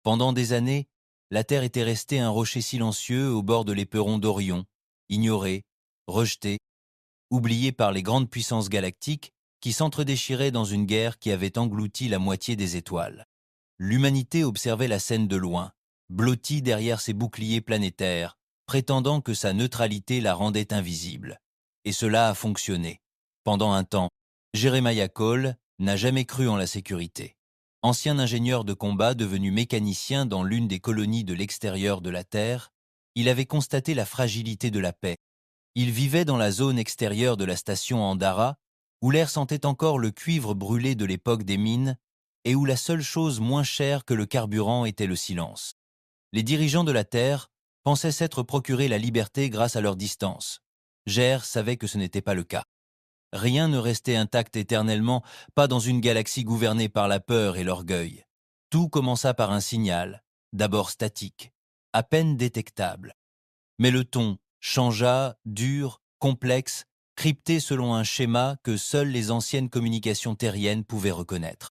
Pendant des années, la Terre était restée un rocher silencieux au bord de l'éperon d'Orion, ignoré, rejeté, oublié par les grandes puissances galactiques qui s'entredéchiraient dans une guerre qui avait englouti la moitié des étoiles. L'humanité observait la scène de loin, blottie derrière ses boucliers planétaires, prétendant que sa neutralité la rendait invisible. Et cela a fonctionné. Pendant un temps, Jeremiah Cole n'a jamais cru en la sécurité. Ancien ingénieur de combat devenu mécanicien dans l'une des colonies de l'extérieur de la Terre, il avait constaté la fragilité de la paix. Il vivait dans la zone extérieure de la station Andara, où l'air sentait encore le cuivre brûlé de l'époque des mines et où la seule chose moins chère que le carburant était le silence. Les dirigeants de la Terre pensaient s'être procuré la liberté grâce à leur distance. Jer savait que ce n'était pas le cas. Rien ne restait intact éternellement, pas dans une galaxie gouvernée par la peur et l'orgueil. Tout commença par un signal, d'abord statique, à peine détectable. Mais le ton changea, dur, complexe, crypté selon un schéma que seules les anciennes communications terriennes pouvaient reconnaître.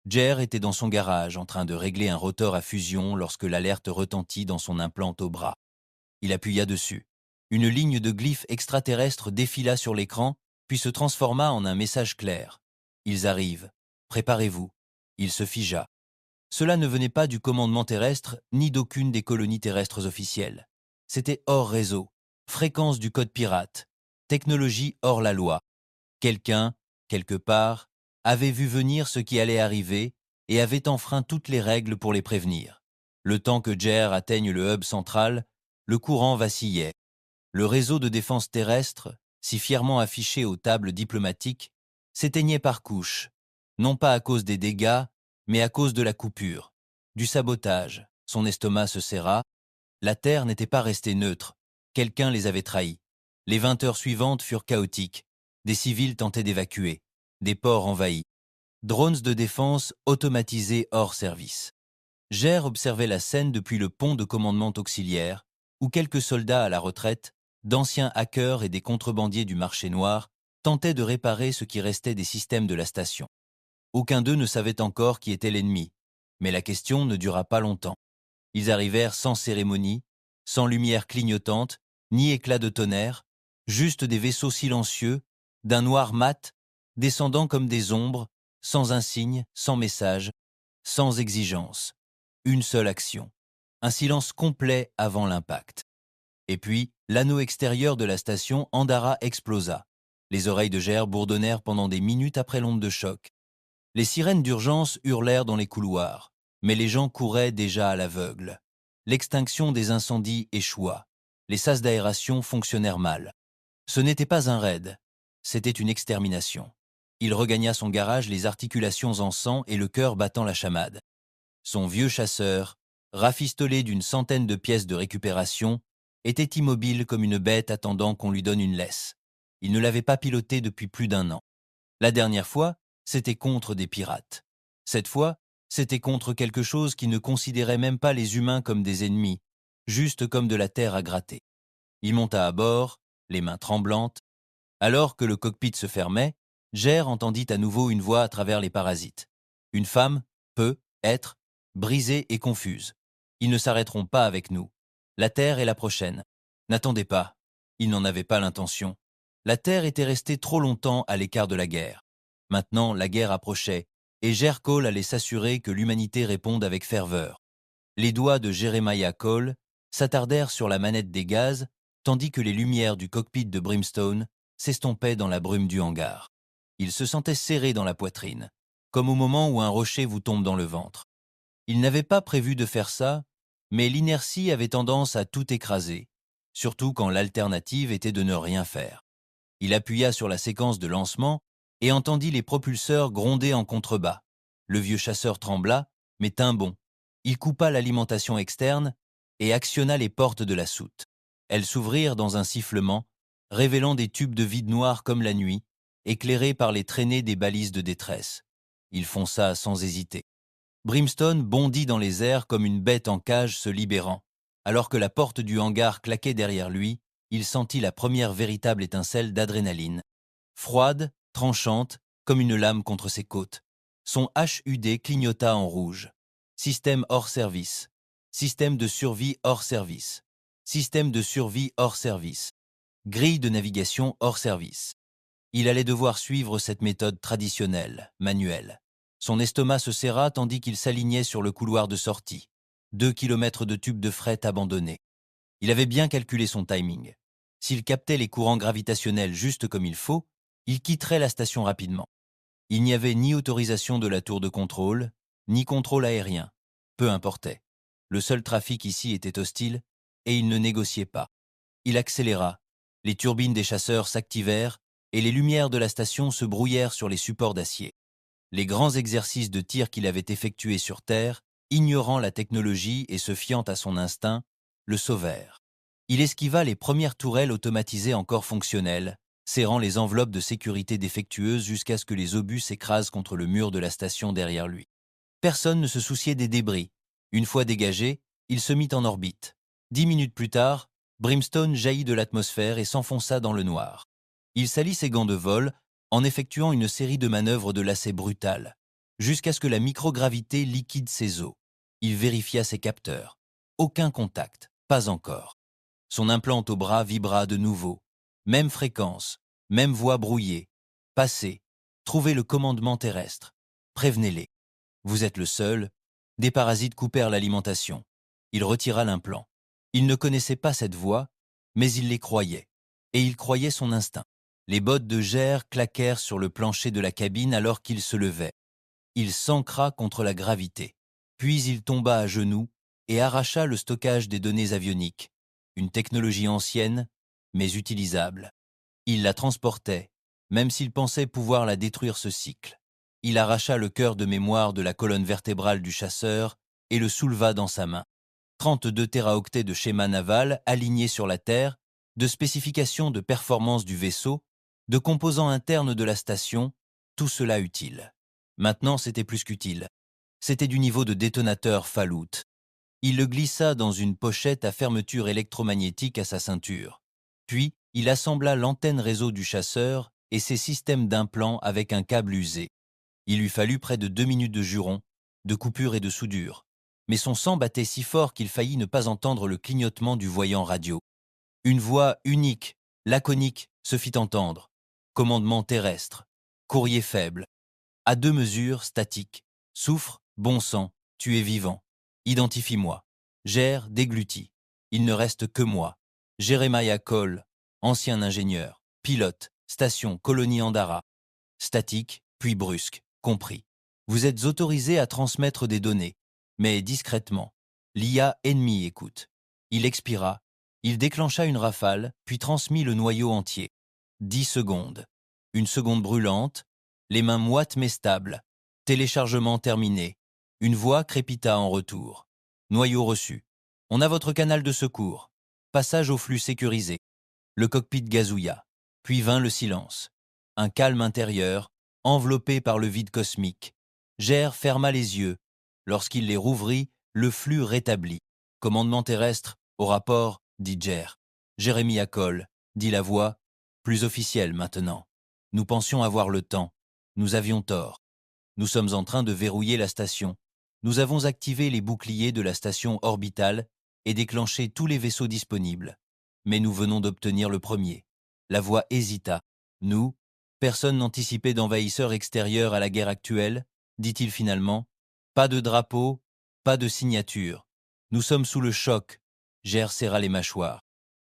Jer était dans son garage en train de régler un rotor à fusion lorsque l'alerte retentit dans son implante au bras. Il appuya dessus. Une ligne de glyphes extraterrestres défila sur l'écran, puis se transforma en un message clair. « Ils arrivent. Préparez-vous. » Il se figea. Cela ne venait pas du commandement terrestre, ni d'aucune des colonies terrestres officielles. C'était hors réseau, fréquence du code pirate, technologie hors la loi. Quelqu'un, quelque part, avait vu venir ce qui allait arriver et avait enfreint toutes les règles pour les prévenir. Le temps que Jer atteigne le hub central, le courant vacillait. Le réseau de défense terrestre, si fièrement affiché aux tables diplomatiques, s'éteignait par couches, non pas à cause des dégâts, mais à cause de la coupure, du sabotage. Son estomac se serra. La Terre n'était pas restée neutre. Quelqu'un les avait trahis. Les 20 heures suivantes furent chaotiques. Des civils tentaient d'évacuer. Des ports envahis. Drones de défense automatisés hors service. Jer observait la scène depuis le pont de commandement auxiliaire, où quelques soldats à la retraite, d'anciens hackers et des contrebandiers du marché noir, tentaient de réparer ce qui restait des systèmes de la station. Aucun d'eux ne savait encore qui était l'ennemi, mais la question ne dura pas longtemps. Ils arrivèrent sans cérémonie, sans lumière clignotante, ni éclat de tonnerre, juste des vaisseaux silencieux, d'un noir mat, descendant comme des ombres, sans insigne, sans message, sans exigence. Une seule action. Un silence complet avant l'impact. Et puis, l'anneau extérieur de la station Andara explosa. Les oreilles de Jer bourdonnèrent pendant des minutes après l'onde de choc. Les sirènes d'urgence hurlèrent dans les couloirs, mais les gens couraient déjà à l'aveugle. L'extinction des incendies échoua. Les sas d'aération fonctionnèrent mal. Ce n'était pas un raid, c'était une extermination. Il regagna son garage, les articulations en sang et le cœur battant la chamade. Son vieux chasseur, rafistolé d'une centaine de pièces de récupération, était immobile comme une bête attendant qu'on lui donne une laisse. Il ne l'avait pas piloté depuis plus d'un an. La dernière fois, c'était contre des pirates. Cette fois, c'était contre quelque chose qui ne considérait même pas les humains comme des ennemis, juste comme de la terre à gratter. Il monta à bord, les mains tremblantes. Alors que le cockpit se fermait, Jer entendit à nouveau une voix à travers les parasites. Une femme peut être brisée et confuse. Ils ne s'arrêteront pas avec nous. La Terre est la prochaine. N'attendez pas. Ils n'en avaient pas l'intention. La Terre était restée trop longtemps à l'écart de la guerre. Maintenant, la guerre approchait, et Jer Cole allait s'assurer que l'humanité réponde avec ferveur. Les doigts de Jeremiah Cole s'attardèrent sur la manette des gaz, tandis que les lumières du cockpit de Brimstone s'estompaient dans la brume du hangar. Il se sentait serré dans la poitrine, comme au moment où un rocher vous tombe dans le ventre. Il n'avait pas prévu de faire ça, mais l'inertie avait tendance à tout écraser, surtout quand l'alternative était de ne rien faire. Il appuya sur la séquence de lancement et entendit les propulseurs gronder en contrebas. Le vieux chasseur trembla, mais tint bon. Il coupa l'alimentation externe et actionna les portes de la soute. Elles s'ouvrirent dans un sifflement, révélant des tubes de vide noir comme la nuit, éclairés par les traînées des balises de détresse. Il fonça sans hésiter. Brimstone bondit dans les airs comme une bête en cage se libérant. Alors que la porte du hangar claquait derrière lui, il sentit la première véritable étincelle d'adrénaline. Froide, tranchante, comme une lame contre ses côtes. Son HUD clignota en rouge. Système hors service. Système de survie hors service. Système de survie hors service. Grille de navigation hors service. Il allait devoir suivre cette méthode traditionnelle, manuelle. Son estomac se serra tandis qu'il s'alignait sur le couloir de sortie. 2 kilomètres de tubes de fret abandonnés. Il avait bien calculé son timing. S'il captait les courants gravitationnels juste comme il faut, il quitterait la station rapidement. Il n'y avait ni autorisation de la tour de contrôle, ni contrôle aérien. Peu importait. Le seul trafic ici était hostile, et il ne négociait pas. Il accéléra. Les turbines des chasseurs s'activèrent, et les lumières de la station se brouillèrent sur les supports d'acier. Les grands exercices de tir qu'il avait effectués sur Terre, ignorant la technologie et se fiant à son instinct, le sauvèrent. Il esquiva les premières tourelles automatisées encore fonctionnelles, serrant les enveloppes de sécurité défectueuses jusqu'à ce que les obus s'écrasent contre le mur de la station derrière lui. Personne ne se souciait des débris. Une fois dégagé, il se mit en orbite. 10 minutes plus tard, Brimstone jaillit de l'atmosphère et s'enfonça dans le noir. Il salit ses gants de vol en effectuant une série de manœuvres de lacets brutales, jusqu'à ce que la microgravité liquide ses os. Il vérifia ses capteurs. Aucun contact, pas encore. Son implant au bras vibra de nouveau. Même fréquence, même voix brouillée. Passez, trouvez le commandement terrestre. Prévenez-les. Vous êtes le seul. Des parasites coupèrent l'alimentation. Il retira l'implant. Il ne connaissait pas cette voix, mais il les croyait. Et il croyait son instinct. Les bottes de Gers claquèrent sur le plancher de la cabine alors qu'il se levait. Il s'ancra contre la gravité. Puis il tomba à genoux et arracha le stockage des données avioniques. Une technologie ancienne, mais utilisable. Il la transportait, même s'il pensait pouvoir la détruire ce cycle. Il arracha le cœur de mémoire de la colonne vertébrale du chasseur et le souleva dans sa main. 32 téraoctets de schéma naval alignés sur la Terre, de spécifications de performance du vaisseau, de composants internes de la station, tout cela utile. Maintenant, c'était plus qu'utile. C'était du niveau de détonateur Fallout. Il le glissa dans une pochette à fermeture électromagnétique à sa ceinture. Puis, il assembla l'antenne réseau du chasseur et ses systèmes d'implants avec un câble usé. Il lui fallut près de 2 minutes de jurons, de coupures et de soudure. Mais son sang battait si fort qu'il faillit ne pas entendre le clignotement du voyant radio. Une voix unique, laconique, se fit entendre. Commandement terrestre. Courrier faible. À 2 mesures, statique. Souffre, bon sang, tu es vivant. Identifie-moi. Gère, dégluti. Il ne reste que moi. Jeremiah Cole, ancien ingénieur, pilote, station, colonie Andara. Statique, puis brusque, compris. Vous êtes autorisé à transmettre des données, mais discrètement. L'IA ennemi écoute. Il expira. Il déclencha une rafale, puis transmit le noyau entier. 10 secondes. Une seconde brûlante. Les mains moites mais stables. Téléchargement terminé. Une voix crépita en retour. Noyau reçu. On a votre canal de secours. Passage au flux sécurisé. Le cockpit gazouilla. Puis vint le silence. Un calme intérieur, enveloppé par le vide cosmique. Gers ferma les yeux. Lorsqu'il les rouvrit, le flux rétabli. Commandement terrestre, au rapport, dit Gers. Jérémie Cole, dit la voix, plus officielle maintenant. Nous pensions avoir le temps. Nous avions tort. Nous sommes en train de verrouiller la station. Nous avons activé les boucliers de la station orbitale et déclenché tous les vaisseaux disponibles. Mais nous venons d'obtenir le premier. La voix hésita. Nous, personne n'anticipait d'envahisseurs extérieurs à la guerre actuelle, dit-il finalement. Pas de drapeau, pas de signature. Nous sommes sous le choc. Gers serra les mâchoires.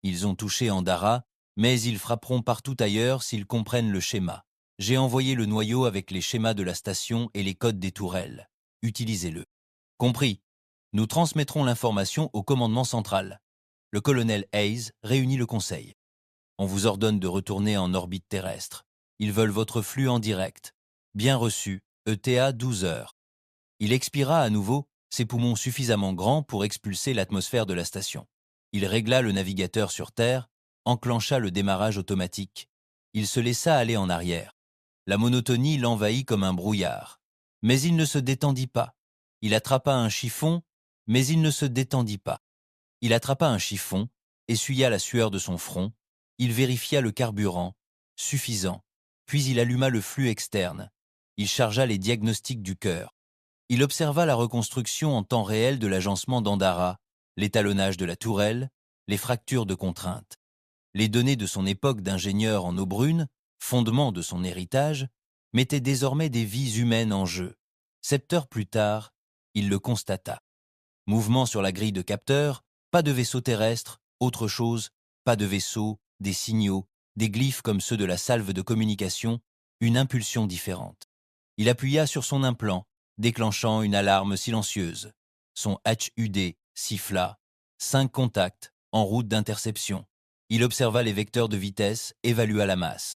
Ils ont touché Andara, mais ils frapperont partout ailleurs s'ils comprennent le schéma. J'ai envoyé le noyau avec les schémas de la station et les codes des tourelles. Utilisez-le. Compris. Nous transmettrons l'information au commandement central. Le colonel Hayes réunit le conseil. On vous ordonne de retourner en orbite terrestre. Ils veulent votre flux en direct. Bien reçu, ETA 12 heures. Il expira à nouveau, ses poumons suffisamment grands pour expulser l'atmosphère de la station. Il régla le navigateur sur Terre, enclencha le démarrage automatique. Il se laissa aller en arrière. La monotonie l'envahit comme un brouillard. Mais il ne se détendit pas. Il attrapa un chiffon, mais il ne se détendit pas. Il attrapa un chiffon, essuya la sueur de son front, il vérifia le carburant, suffisant, puis il alluma le flux externe. Il chargea les diagnostics du cœur. Il observa la reconstruction en temps réel de l'agencement d'Andara, l'étalonnage de la tourelle, les fractures de contrainte. Les données de son époque d'ingénieur en eau brune, fondement de son héritage, mettaient désormais des vies humaines en jeu. 7 heures plus tard, il le constata. Mouvement sur la grille de capteur, pas de vaisseau terrestre, autre chose, pas de vaisseau, des signaux, des glyphes comme ceux de la salve de communication, une impulsion différente. Il appuya sur son implant, déclenchant une alarme silencieuse. Son HUD siffla. 5 contacts, en route d'interception. Il observa les vecteurs de vitesse, évalua la masse.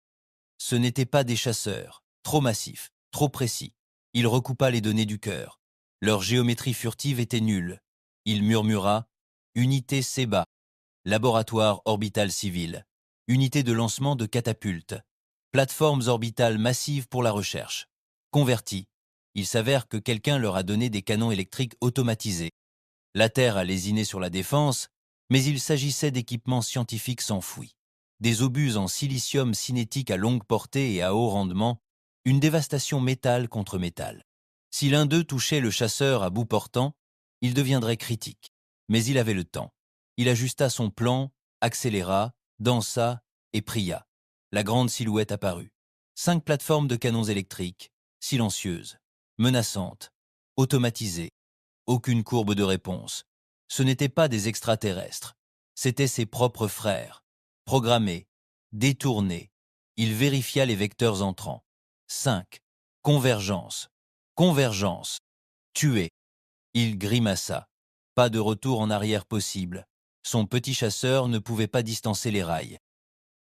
Ce n'étaient pas des chasseurs, trop massifs, trop précis. Il recoupa les données du cœur. Leur géométrie furtive était nulle. Il murmura « Unité SEBA, laboratoire orbital civil, unité de lancement de catapultes, plateformes orbitales massives pour la recherche. Convertis. Il s'avère que quelqu'un leur a donné des canons électriques automatisés. La Terre a lésiné sur la défense, mais il s'agissait d'équipements scientifiques s'enfouis. Des obus en silicium cinétique à longue portée et à haut rendement, une dévastation métal contre métal. Si l'un d'eux touchait le chasseur à bout portant, il deviendrait critique. Mais il avait le temps. Il ajusta son plan, accéléra, dansa et pria. La grande silhouette apparut. 5 plateformes de canons électriques, silencieuses, menaçantes, automatisées. Aucune courbe de réponse. Ce n'étaient pas des extraterrestres. C'étaient ses propres frères. Programmés, détournés. Il vérifia les vecteurs entrants. 5. Convergence. Convergence. Tué. Il grimaça. Pas de retour en arrière possible. Son petit chasseur ne pouvait pas distancer les rails.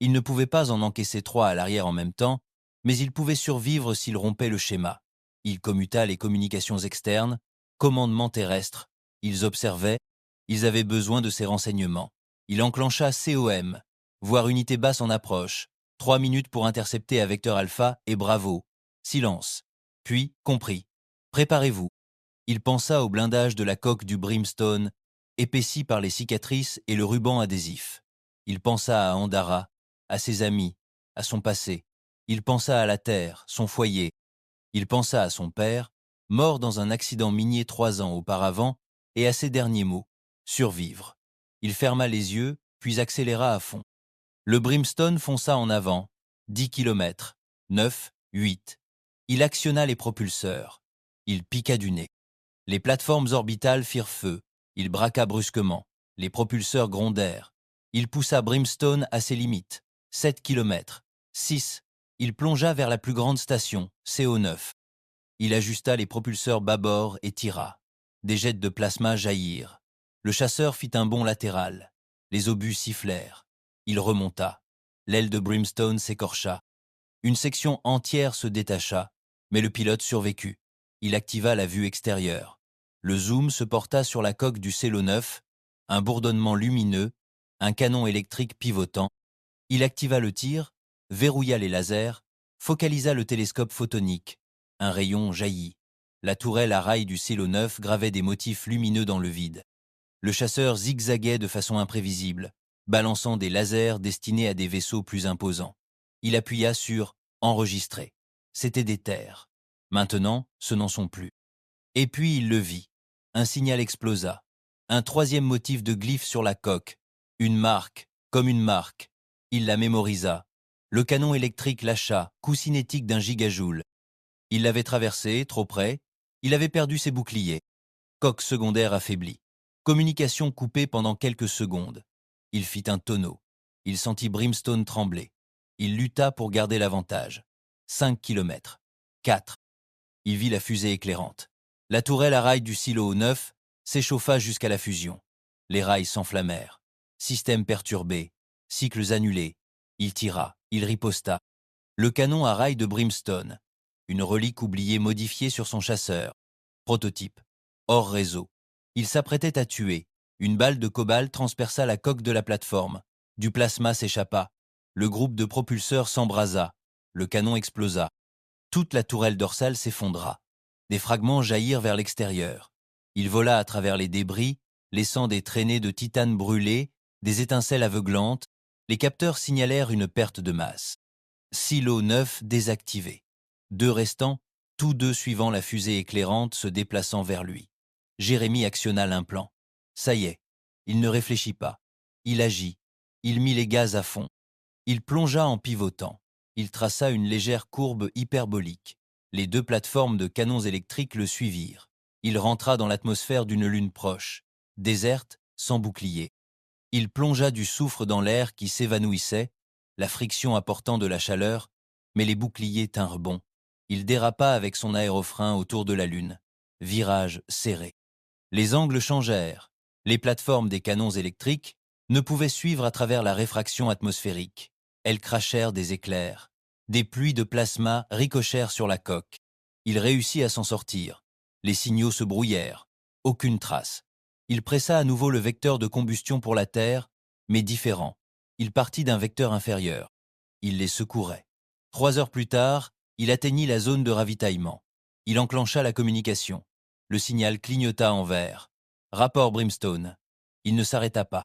Il ne pouvait pas en encaisser 3 à l'arrière en même temps, mais il pouvait survivre s'il rompait le schéma. Il commuta les communications externes, commandement terrestre. Ils observaient, ils avaient besoin de ces renseignements. Il enclencha COM, voir unité basse en approche. 3 minutes pour intercepter à vecteur alpha et bravo. Silence. Puis, compris. Préparez-vous. Il pensa au blindage de la coque du Brimstone, épaissi par les cicatrices et le ruban adhésif. Il pensa à Andara, à ses amis, à son passé. Il pensa à la terre, son foyer. Il pensa à son père, mort dans un accident minier 3 ans auparavant, et à ses derniers mots, survivre. Il ferma les yeux, puis accéléra à fond. Le Brimstone fonça en avant, 10 kilomètres, 9, 8. Il actionna les propulseurs. Il piqua du nez. Les plateformes orbitales firent feu. Il braqua brusquement. Les propulseurs grondèrent. Il poussa Brimstone à ses limites. 7 kilomètres, 6. Il plongea vers la plus grande station, CO9. Il ajusta les propulseurs bâbord et tira. Des jets de plasma jaillirent. Le chasseur fit un bond latéral. Les obus sifflèrent. Il remonta. L'aile de Brimstone s'écorcha. Une section entière se détacha, mais le pilote survécut. Il activa la vue extérieure. Le zoom se porta sur la coque du Celo 9, un bourdonnement lumineux, un canon électrique pivotant. Il activa le tir, verrouilla les lasers, focalisa le télescope photonique. Un rayon jaillit. La tourelle à rail du Celo 9 gravait des motifs lumineux dans le vide. Le chasseur zigzaguait de façon imprévisible, balançant des lasers destinés à des vaisseaux plus imposants. Il appuya sur « Enregistrer ». C'étaient des terres. Maintenant, ce n'en sont plus. Et puis il le vit. Un signal explosa. Un 3e motif de glyphe sur la coque. Une marque, comme une marque. Il la mémorisa. Le canon électrique lâcha, coup cinétique d'1 gigajoule. Il l'avait traversé, trop près. Il avait perdu ses boucliers. Coque secondaire affaiblie. Communication coupée pendant quelques secondes. Il fit un tonneau. Il sentit Brimstone trembler. Il lutta pour garder l'avantage. 5 kilomètres. 4. Il vit la fusée éclairante. La tourelle à rail du Celo 9 s'échauffa jusqu'à la fusion. Les rails s'enflammèrent. Système perturbé. Cycles annulés. Il tira. Il riposta. Le canon à rail de Brimstone. Une relique oubliée modifiée sur son chasseur. Prototype. Hors réseau. Il s'apprêtait à tuer. Une balle de cobalt transperça la coque de la plateforme. Du plasma s'échappa. Le groupe de propulseurs s'embrasa. Le canon explosa. Toute la tourelle dorsale s'effondra. Des fragments jaillirent vers l'extérieur. Il vola à travers les débris, laissant des traînées de titane brûlé, des étincelles aveuglantes. Les capteurs signalèrent une perte de masse. Celo 9 désactivé. 2 restants, tous deux suivant la fusée éclairante se déplaçant vers lui. Jérémie actionna l'implant. Ça y est, il ne réfléchit pas. Il agit. Il mit les gaz à fond. Il plongea en pivotant. Il traça une légère courbe hyperbolique. Les deux plateformes de canons électriques le suivirent. Il rentra dans l'atmosphère d'une lune proche, déserte, sans bouclier. Il plongea du soufre dans l'air qui s'évanouissait, la friction apportant de la chaleur, mais les boucliers tinrent bon. Il dérapa avec son aérofrein autour de la lune. Virage serré. Les angles changèrent. Les plateformes des canons électriques ne pouvaient suivre à travers la réfraction atmosphérique. Elles crachèrent des éclairs. Des pluies de plasma ricochèrent sur la coque. Il réussit à s'en sortir. Les signaux se brouillèrent. Aucune trace. Il pressa à nouveau le vecteur de combustion pour la Terre, mais différent. Il partit d'un vecteur inférieur. Il les secourait. 3 heures plus tard, il atteignit la zone de ravitaillement. Il enclencha la communication. Le signal clignota en vert. Rapport Brimstone. Il ne s'arrêta pas.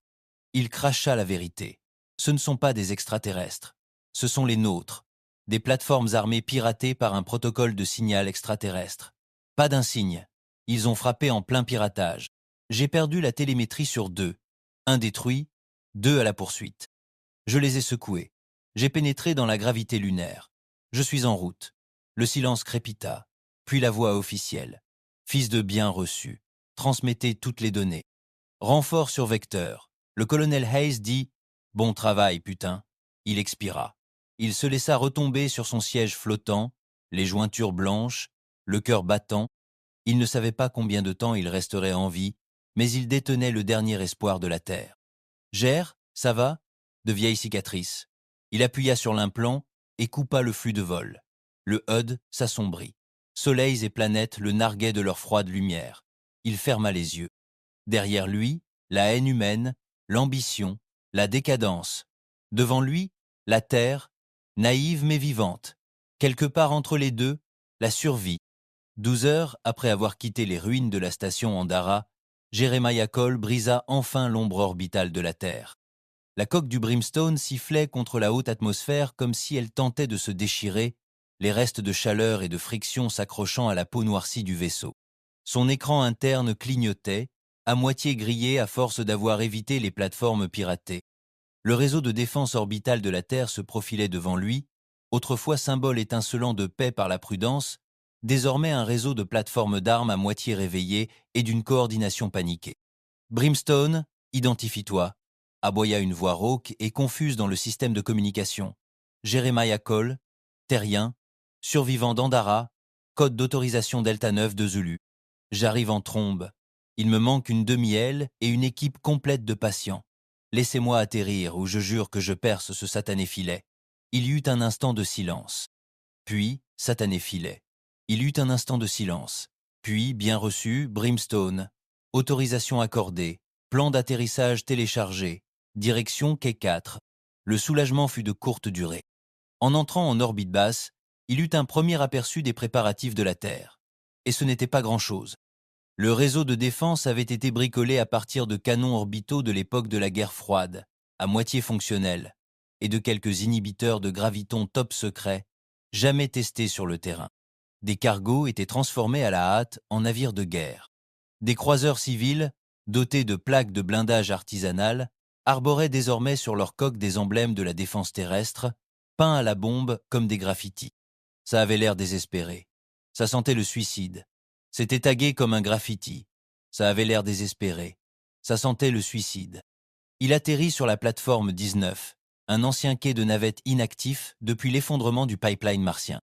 Il cracha la vérité. Ce ne sont pas des extraterrestres. Ce sont les nôtres. Des plateformes armées piratées par un protocole de signal extraterrestre. Pas d'insigne. Ils ont frappé en plein piratage. J'ai perdu la télémétrie sur 2. Un détruit, 2 à la poursuite. Je les ai secoués. J'ai pénétré dans la gravité lunaire. Je suis en route. Le silence crépita, puis la voix officielle. Fils de bien reçu. Transmettez toutes les données. Renfort sur vecteur. Le colonel Hayes dit « Bon travail, putain ». Il expira. Il se laissa retomber sur son siège flottant, les jointures blanches, le cœur battant. Il ne savait pas combien de temps il resterait en vie, mais il détenait le dernier espoir de la Terre. « Gère, ça va ?» De vieilles cicatrices. Il appuya sur l'implant et coupa le flux de vol. Le HUD s'assombrit. Soleils et planètes le narguaient de leur froide lumière. Il ferma les yeux. Derrière lui, la haine humaine, l'ambition, la décadence. Devant lui, la Terre, naïve mais vivante. Quelque part entre les deux, la survie. 12 heures après avoir quitté les ruines de la station Andara, Jeremiah Cole brisa enfin l'ombre orbitale de la Terre. La coque du Brimstone sifflait contre la haute atmosphère comme si elle tentait de se déchirer, les restes de chaleur et de friction s'accrochant à la peau noircie du vaisseau. Son écran interne clignotait, à moitié grillé à force d'avoir évité les plateformes piratées. Le réseau de défense orbitale de la Terre se profilait devant lui, autrefois symbole étincelant de paix par la prudence, désormais un réseau de plateformes d'armes à moitié réveillées et d'une coordination paniquée. « Brimstone, identifie-toi », aboya une voix rauque et confuse dans le système de communication. « Jeremiah Cole, terrien, survivant d'Andara, code d'autorisation Delta 9 de Zulu. J'arrive en trombe. Il me manque une demi-aile et une équipe complète de patients. Laissez-moi atterrir ou je jure que je perce ce satané filet. » Il y eut un instant de silence. Puis, satané filet. Il y eut un instant de silence. Puis, bien reçu, Brimstone. Autorisation accordée. Plan d'atterrissage téléchargé. Direction quai 4. Le soulagement fut de courte durée. En entrant en orbite basse, il eut un premier aperçu des préparatifs de la Terre. Et ce n'était pas grand-chose. Le réseau de défense avait été bricolé à partir de canons orbitaux de l'époque de la guerre froide, à moitié fonctionnels, et de quelques inhibiteurs de gravitons top secrets, jamais testés sur le terrain. Des cargos étaient transformés à la hâte en navires de guerre. Des croiseurs civils, dotés de plaques de blindage artisanales, arboraient désormais sur leur coque des emblèmes de la défense terrestre, peints à la bombe comme des graffitis. Ça avait l'air désespéré. Ça sentait le suicide. C'était tagué comme un graffiti. Ça avait l'air désespéré. Ça sentait le suicide. Il atterrit sur la plateforme 19, un ancien quai de navette inactif depuis l'effondrement du pipeline martien.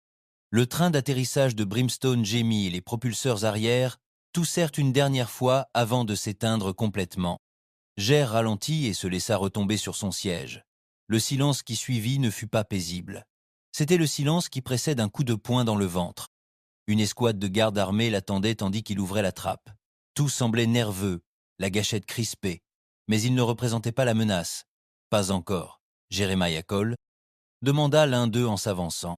Le train d'atterrissage de Brimstone gémit et les propulseurs arrière toussèrent une dernière fois avant de s'éteindre complètement. Gère ralentit et se laissa retomber sur son siège. Le silence qui suivit ne fut pas paisible. C'était le silence qui précède un coup de poing dans le ventre. Une escouade de gardes armés l'attendait tandis qu'il ouvrait la trappe. Tout semblait nerveux, la gâchette crispée. Mais il ne représentait pas la menace. Pas encore. Jeremiah Cole demanda l'un d'eux en s'avançant.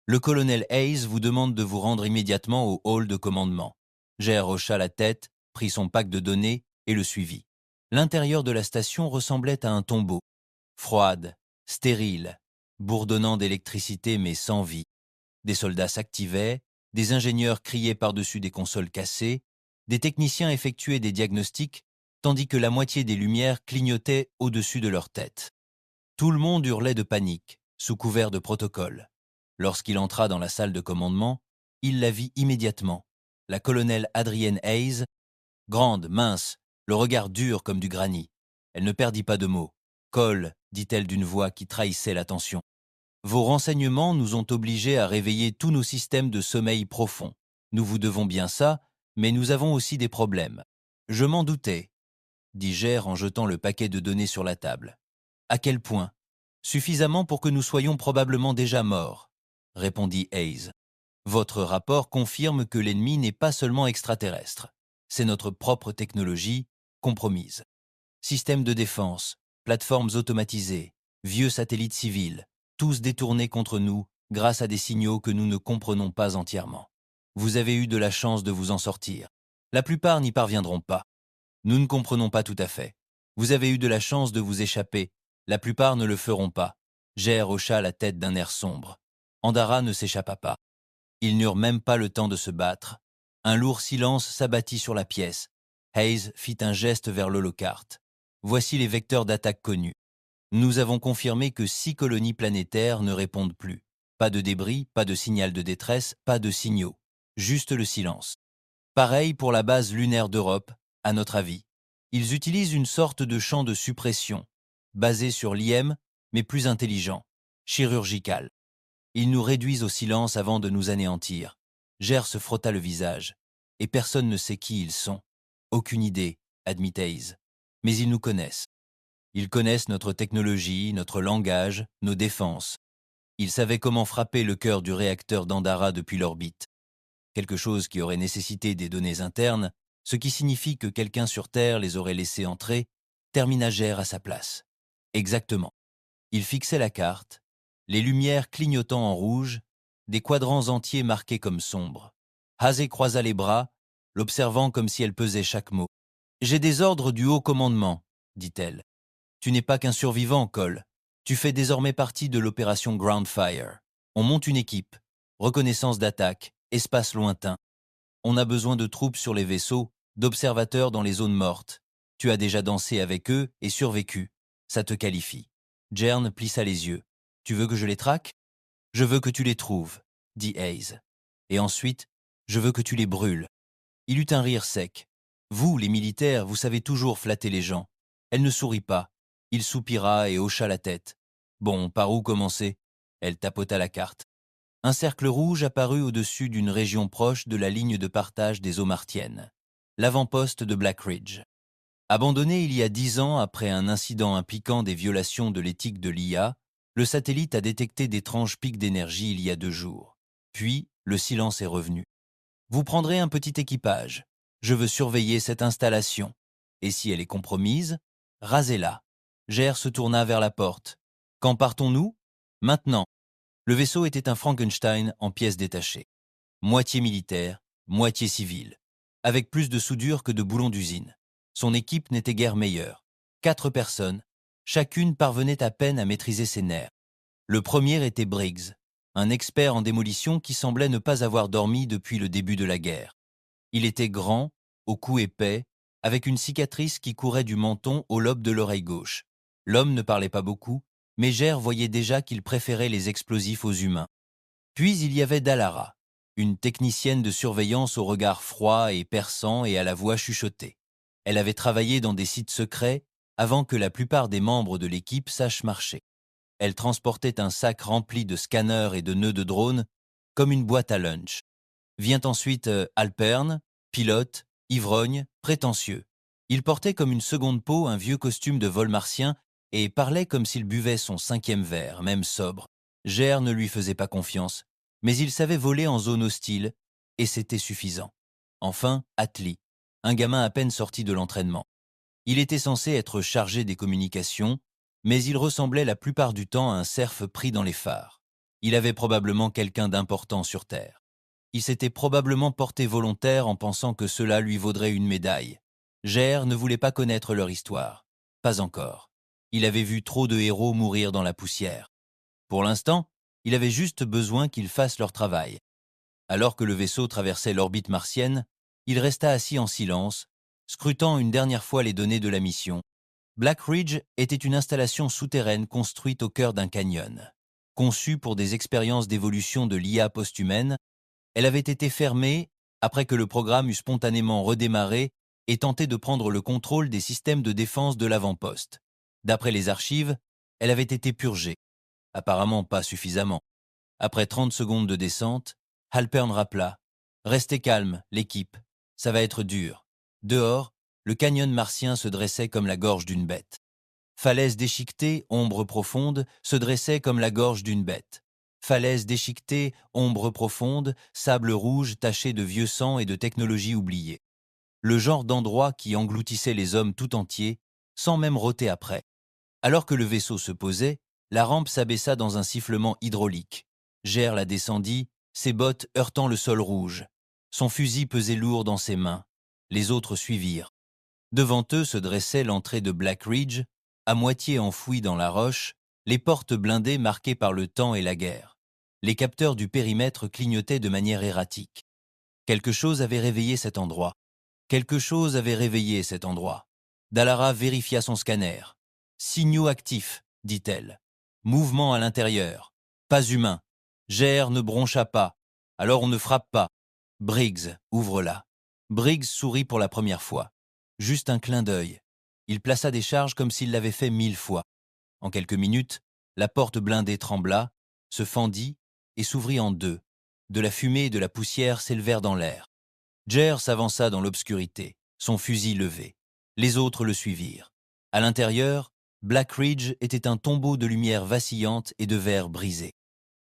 Le colonel Hayes vous demande de vous rendre immédiatement au hall de commandement. Gère hocha la tête, prit son pack de données et le suivit. L'intérieur de la station ressemblait à un tombeau. Froide, stérile, bourdonnant d'électricité mais sans vie. Des soldats s'activaient, Des ingénieurs criaient par-dessus des consoles cassées, des techniciens effectuaient des diagnostics, tandis que la moitié des lumières clignotaient au-dessus de leur tête. Tout le monde hurlait de panique, sous couvert de protocole. Lorsqu'il entra dans la salle de commandement, il la vit immédiatement. La colonelle Adrienne Hayes, grande, mince, le regard dur comme du granit. Elle ne perdit pas de mots. « Cole », dit-elle d'une voix qui trahissait la tension. « Vos renseignements nous ont obligés à réveiller tous nos systèmes de sommeil profond. Nous vous devons bien ça, mais nous avons aussi des problèmes. »« Je m'en doutais », dit Gère en jetant le paquet de données sur la table. « À quel point ? » ?»« Suffisamment pour que nous soyons probablement déjà morts, » répondit Hayes. « Votre rapport confirme que l'ennemi n'est pas seulement extraterrestre. C'est notre propre technologie, compromise. Systèmes de défense, plateformes automatisées, vieux satellites civils, tous détournés contre nous grâce à des signaux que nous ne comprenons pas entièrement. Vous avez eu de la chance de vous en sortir. La plupart n'y parviendront pas. Nous ne comprenons pas tout à fait. Vous avez eu de la chance de vous échapper. La plupart ne le feront pas. » Gère hocha la tête d'un air sombre. Andara ne s'échappa pas. Ils n'eurent même pas le temps de se battre. Un lourd silence s'abattit sur la pièce. Hayes fit un geste vers l'holocarte. « Voici les vecteurs d'attaque connus. Nous avons confirmé que 6 colonies planétaires ne répondent plus. Pas de débris, pas de signal de détresse, pas de signaux. Juste le silence. Pareil pour la base lunaire d'Europe, à notre avis. Ils utilisent une sorte de champ de suppression, basé sur l'IM, mais plus intelligent, chirurgical. Ils nous réduisent au silence avant de nous anéantir. » Gère se frotta le visage. « Et personne ne sait qui ils sont. » »« Aucune idée, » admit Hayes. « Mais ils nous connaissent. Ils connaissent notre technologie, notre langage, nos défenses. Ils savaient comment frapper le cœur du réacteur d'Andara depuis l'orbite. Quelque chose qui aurait nécessité des données internes, ce qui signifie que quelqu'un sur Terre les aurait laissés entrer, termina Gère à sa place. Exactement. Il fixait la carte, les lumières clignotant en rouge, des quadrants entiers marqués comme sombres. Hazé croisa les bras, l'observant comme si elle pesait chaque mot. « J'ai des ordres du haut commandement, » dit-elle. « Tu n'es pas qu'un survivant, Cole. Tu fais désormais partie de l'opération Groundfire. On monte une équipe, reconnaissance d'attaque, espace lointain. On a besoin de troupes sur les vaisseaux, d'observateurs dans les zones mortes. Tu as déjà dansé avec eux et survécu. Ça te qualifie. » Jern plissa les yeux. « Tu veux que je les traque ? Je veux que tu les trouves, » dit Hayes. « Et ensuite, je veux que tu les brûles. » Il eut un rire sec. « Vous, les militaires, vous savez toujours flatter les gens. » Elle ne sourit pas. Il soupira et hocha la tête. « Bon, par où commencer ?» Elle tapota la carte. Un cercle rouge apparut au-dessus d'une région proche de la ligne de partage des eaux martiennes. L'avant-poste de Black Ridge. Abandonné il y a 10 ans après un incident impliquant des violations de l'éthique de l'IA, le satellite a détecté d'étranges pics d'énergie il y a 2 jours. Puis, le silence est revenu. « Vous prendrez un petit équipage. Je veux surveiller cette installation. Et si elle est compromise, rasez-la. » Gère se tourna vers la porte. « Quand partons-nous ? » ?»« Maintenant. » Le vaisseau était un Frankenstein en pièces détachées. Moitié militaire, moitié civil. Avec plus de soudure que de boulons d'usine. Son équipe n'était guère meilleure. 4 personnes, chacune parvenait à peine à maîtriser ses nerfs. Le premier était Briggs, un expert en démolition qui semblait ne pas avoir dormi depuis le début de la guerre. Il était grand, au cou épais, avec une cicatrice qui courait du menton au lobe de l'oreille gauche. L'homme ne parlait pas beaucoup, mais Gère voyait déjà qu'il préférait les explosifs aux humains. Puis il y avait Dallara, une technicienne de surveillance au regard froid et perçant et à la voix chuchotée. Elle avait travaillé dans des sites secrets avant que la plupart des membres de l'équipe sachent marcher. Elle transportait un sac rempli de scanners et de nœuds de drone comme une boîte à lunch. Vient ensuite Alpern, pilote, ivrogne, prétentieux. Il portait comme une seconde peau un vieux costume de vol martien et parlait comme s'il buvait son 5e verre, même sobre. Gère ne lui faisait pas confiance, mais il savait voler en zone hostile, et c'était suffisant. Enfin, Atli, un gamin à peine sorti de l'entraînement. Il était censé être chargé des communications, mais il ressemblait la plupart du temps à un cerf pris dans les phares. Il avait probablement quelqu'un d'important sur Terre. Il s'était probablement porté volontaire en pensant que cela lui vaudrait une médaille. Gère ne voulait pas connaître leur histoire. Pas encore. Il avait vu trop de héros mourir dans la poussière. Pour l'instant, il avait juste besoin qu'ils fassent leur travail. Alors que le vaisseau traversait l'orbite martienne, il resta assis en silence, scrutant une dernière fois les données de la mission. Black Ridge était une installation souterraine construite au cœur d'un canyon. Conçue pour des expériences d'évolution de l'IA post-humaine, elle avait été fermée après que le programme eut spontanément redémarré et tenté de prendre le contrôle des systèmes de défense de l'avant-poste. D'après les archives, elle avait été purgée. Apparemment pas suffisamment. Après 30 secondes de descente, Halpern rappela « Restez calme, l'équipe, ça va être dur ». Dehors, le canyon martien se dressait comme la gorge d'une bête. Falaise déchiquetée, ombre profonde, se dressait comme la gorge d'une bête. Falaise déchiquetée, ombre profonde, sable rouge taché de vieux sang et de technologie oubliée. Le genre d'endroit qui engloutissait les hommes tout entiers, sans même rôter après. Alors que le vaisseau se posait, la rampe s'abaissa dans un sifflement hydraulique. Ger la descendit, ses bottes heurtant le sol rouge. Son fusil pesait lourd dans ses mains. Les autres suivirent. Devant eux se dressait l'entrée de Black Ridge, à moitié enfouie dans la roche, les portes blindées marquées par le temps et la guerre. Les capteurs du périmètre clignotaient de manière erratique. Quelque chose avait réveillé cet endroit. Quelque chose avait réveillé cet endroit. Dallara vérifia son scanner. Signaux actifs, dit-elle. Mouvement à l'intérieur. Pas humain. Ger ne broncha pas. Alors on ne frappe pas. Briggs, ouvre-la. Briggs sourit pour la première fois. Juste un clin d'œil. Il plaça des charges comme s'il l'avait fait 1000 fois. En quelques minutes, la porte blindée trembla, se fendit et s'ouvrit en deux. De la fumée et de la poussière s'élevèrent dans l'air. Ger s'avança dans l'obscurité, son fusil levé. Les autres le suivirent. À l'intérieur, Black Ridge était un tombeau de lumière vacillante et de verre brisé.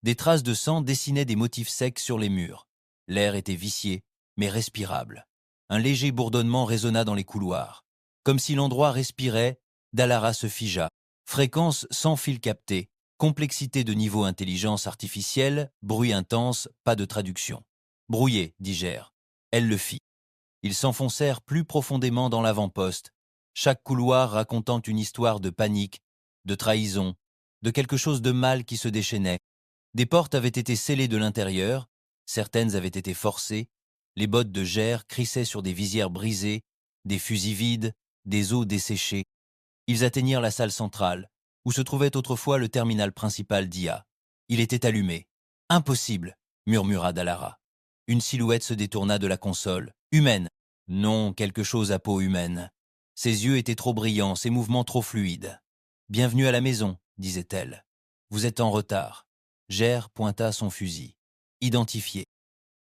Des traces de sang dessinaient des motifs secs sur les murs. L'air était vicié, mais respirable. Un léger bourdonnement résonna dans les couloirs. Comme si l'endroit respirait, Dallara se figea. Fréquence sans fil capté, complexité de niveau intelligence artificielle, bruit intense, pas de traduction. Brouillé, dit Ger. Elle le fit. Ils s'enfoncèrent plus profondément dans l'avant-poste, chaque couloir racontant une histoire de panique, de trahison, de quelque chose de mal qui se déchaînait. Des portes avaient été scellées de l'intérieur, certaines avaient été forcées, les bottes de Ger crissaient sur des visières brisées, des fusils vides, des os desséchés. Ils atteignirent la salle centrale, où se trouvait autrefois le terminal principal d'IA. Il était allumé. « Impossible !» murmura Dallara. Une silhouette se détourna de la console. Humaine. Non, quelque chose à peau humaine. Ses yeux étaient trop brillants, ses mouvements trop fluides. « Bienvenue à la maison, disait-elle. Vous êtes en retard. Ger pointa son fusil. Identifié.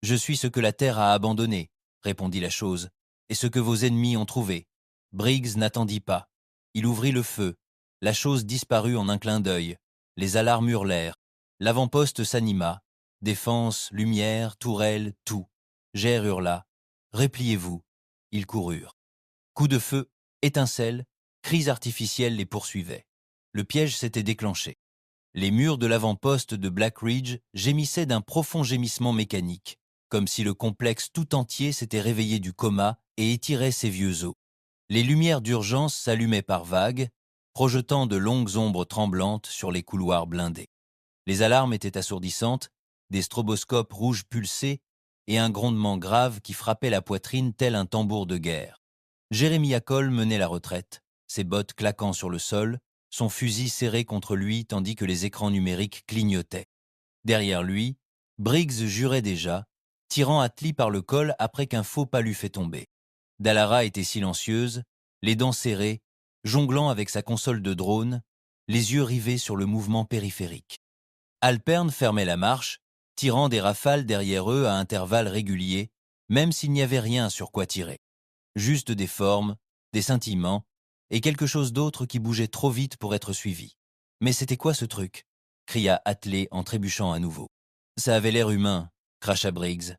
Je suis ce que la Terre a abandonné, répondit la chose, et ce que vos ennemis ont trouvé. Briggs n'attendit pas. Il ouvrit le feu. La chose disparut en un clin d'œil. Les alarmes hurlèrent. L'avant-poste s'anima. Défense, lumière, tourelle, tout. Ger hurla. Repliez-vous. Ils coururent. Coup de feu, étincelles, cris artificiels les poursuivaient. Le piège s'était déclenché. Les murs de l'avant-poste de Black Ridge gémissaient d'un profond gémissement mécanique, comme si le complexe tout entier s'était réveillé du coma et étirait ses vieux os. Les lumières d'urgence s'allumaient par vagues, projetant de longues ombres tremblantes sur les couloirs blindés. Les alarmes étaient assourdissantes, des stroboscopes rouges pulsaient et un grondement grave qui frappait la poitrine tel un tambour de guerre. Jeremiah Cole menait la retraite, ses bottes claquant sur le sol, son fusil serré contre lui tandis que les écrans numériques clignotaient. Derrière lui, Briggs jurait déjà, tirant Atli par le col après qu'un faux pas l'eût fait tomber. Dallara était silencieuse, les dents serrées, jonglant avec sa console de drone, les yeux rivés sur le mouvement périphérique. Halpern fermait la marche, tirant des rafales derrière eux à intervalles réguliers, même s'il n'y avait rien sur quoi tirer. Juste des formes, des scintillements, et quelque chose d'autre qui bougeait trop vite pour être suivi. « Mais c'était quoi ce truc ?» cria Atli en trébuchant à nouveau. « Ça avait l'air humain », cracha Briggs,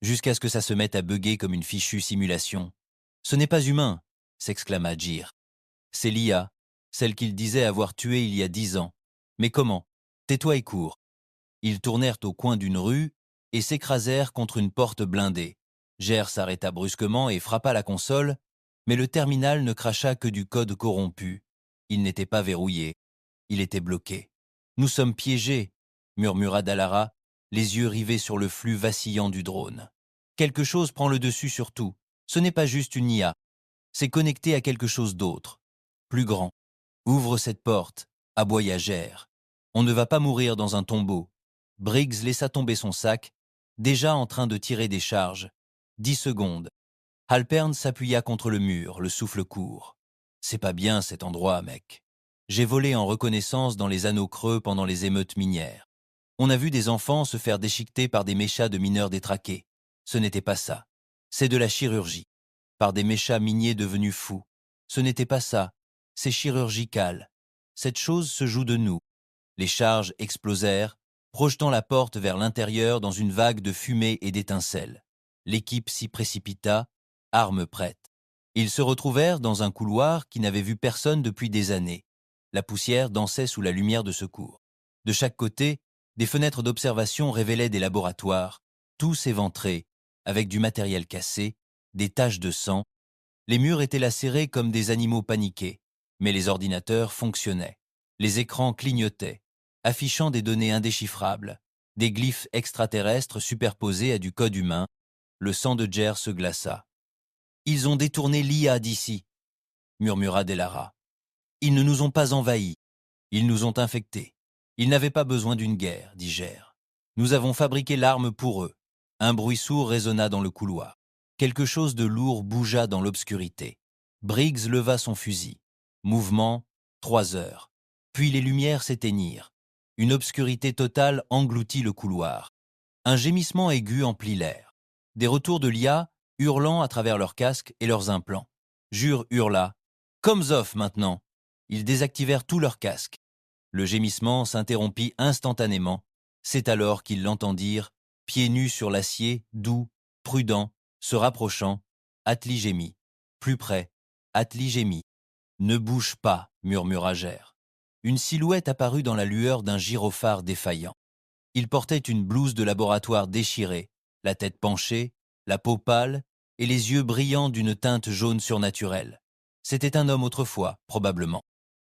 jusqu'à ce que ça se mette à bugger comme une fichue simulation. « Ce n'est pas humain !» s'exclama Jir. « C'est l'IA, celle qu'il disait avoir tuée il y a 10 ans. Mais comment ? Tais-toi et cours. » Ils tournèrent au coin d'une rue et s'écrasèrent contre une porte blindée. Ger s'arrêta brusquement et frappa la console, mais le terminal ne cracha que du code corrompu. Il n'était pas verrouillé. Il était bloqué. « Nous sommes piégés », murmura Dallara, les yeux rivés sur le flux vacillant du drone. Quelque chose prend le dessus sur tout. Ce n'est pas juste une IA, c'est connecté à quelque chose d'autre, plus grand. Ouvre cette porte, aboya Gère. On ne va pas mourir dans un tombeau. Briggs laissa tomber son sac, déjà en train de tirer des charges. 10 secondes. Halpern s'appuya contre le mur, le souffle court. C'est pas bien cet endroit, mec. J'ai volé en reconnaissance dans les anneaux creux pendant les émeutes minières. On a vu des enfants se faire déchiqueter par des méchas de mineurs détraqués. Ce n'était pas ça. C'est de la chirurgie. Par des méchas miniers devenus fous. Ce n'était pas ça. C'est chirurgical. Cette chose se joue de nous. Les charges explosèrent, projetant la porte vers l'intérieur dans une vague de fumée et d'étincelles. L'équipe s'y précipita, armes prêtes. Ils se retrouvèrent dans un couloir qui n'avait vu personne depuis des années. La poussière dansait sous la lumière de secours. De chaque côté, des fenêtres d'observation révélaient des laboratoires, tous éventrés, avec du matériel cassé, des taches de sang. Les murs étaient lacérés comme des animaux paniqués, mais les ordinateurs fonctionnaient. Les écrans clignotaient, affichant des données indéchiffrables, des glyphes extraterrestres superposés à du code humain. Le sang de Jer se glaça. « Ils ont détourné l'IA d'ici », murmura Delara. « Ils ne nous ont pas envahis. Ils nous ont infectés. Ils n'avaient pas besoin d'une guerre, dit Jer. Nous avons fabriqué l'arme pour eux. » Un bruit sourd résonna dans le couloir. Quelque chose de lourd bougea dans l'obscurité. Briggs leva son fusil. Mouvement, 3 heures. Puis les lumières s'éteignirent. Une obscurité totale engloutit le couloir. Un gémissement aigu emplit l'air. Des retours de l'IA, hurlant à travers leurs casques et leurs implants. Jure hurla. « Comes off maintenant !» Ils désactivèrent tous leurs casques. Le gémissement s'interrompit instantanément. C'est alors qu'ils l'entendirent, pieds nus sur l'acier, doux, prudent, se rapprochant. Atli gémit. Plus près. Atli gémit. « Ne bouge pas, murmura Gère. Une silhouette apparut dans la lueur d'un gyrophare défaillant. Il portait une blouse de laboratoire déchirée, la tête penchée, la peau pâle et les yeux brillants d'une teinte jaune surnaturelle. C'était un homme autrefois, probablement.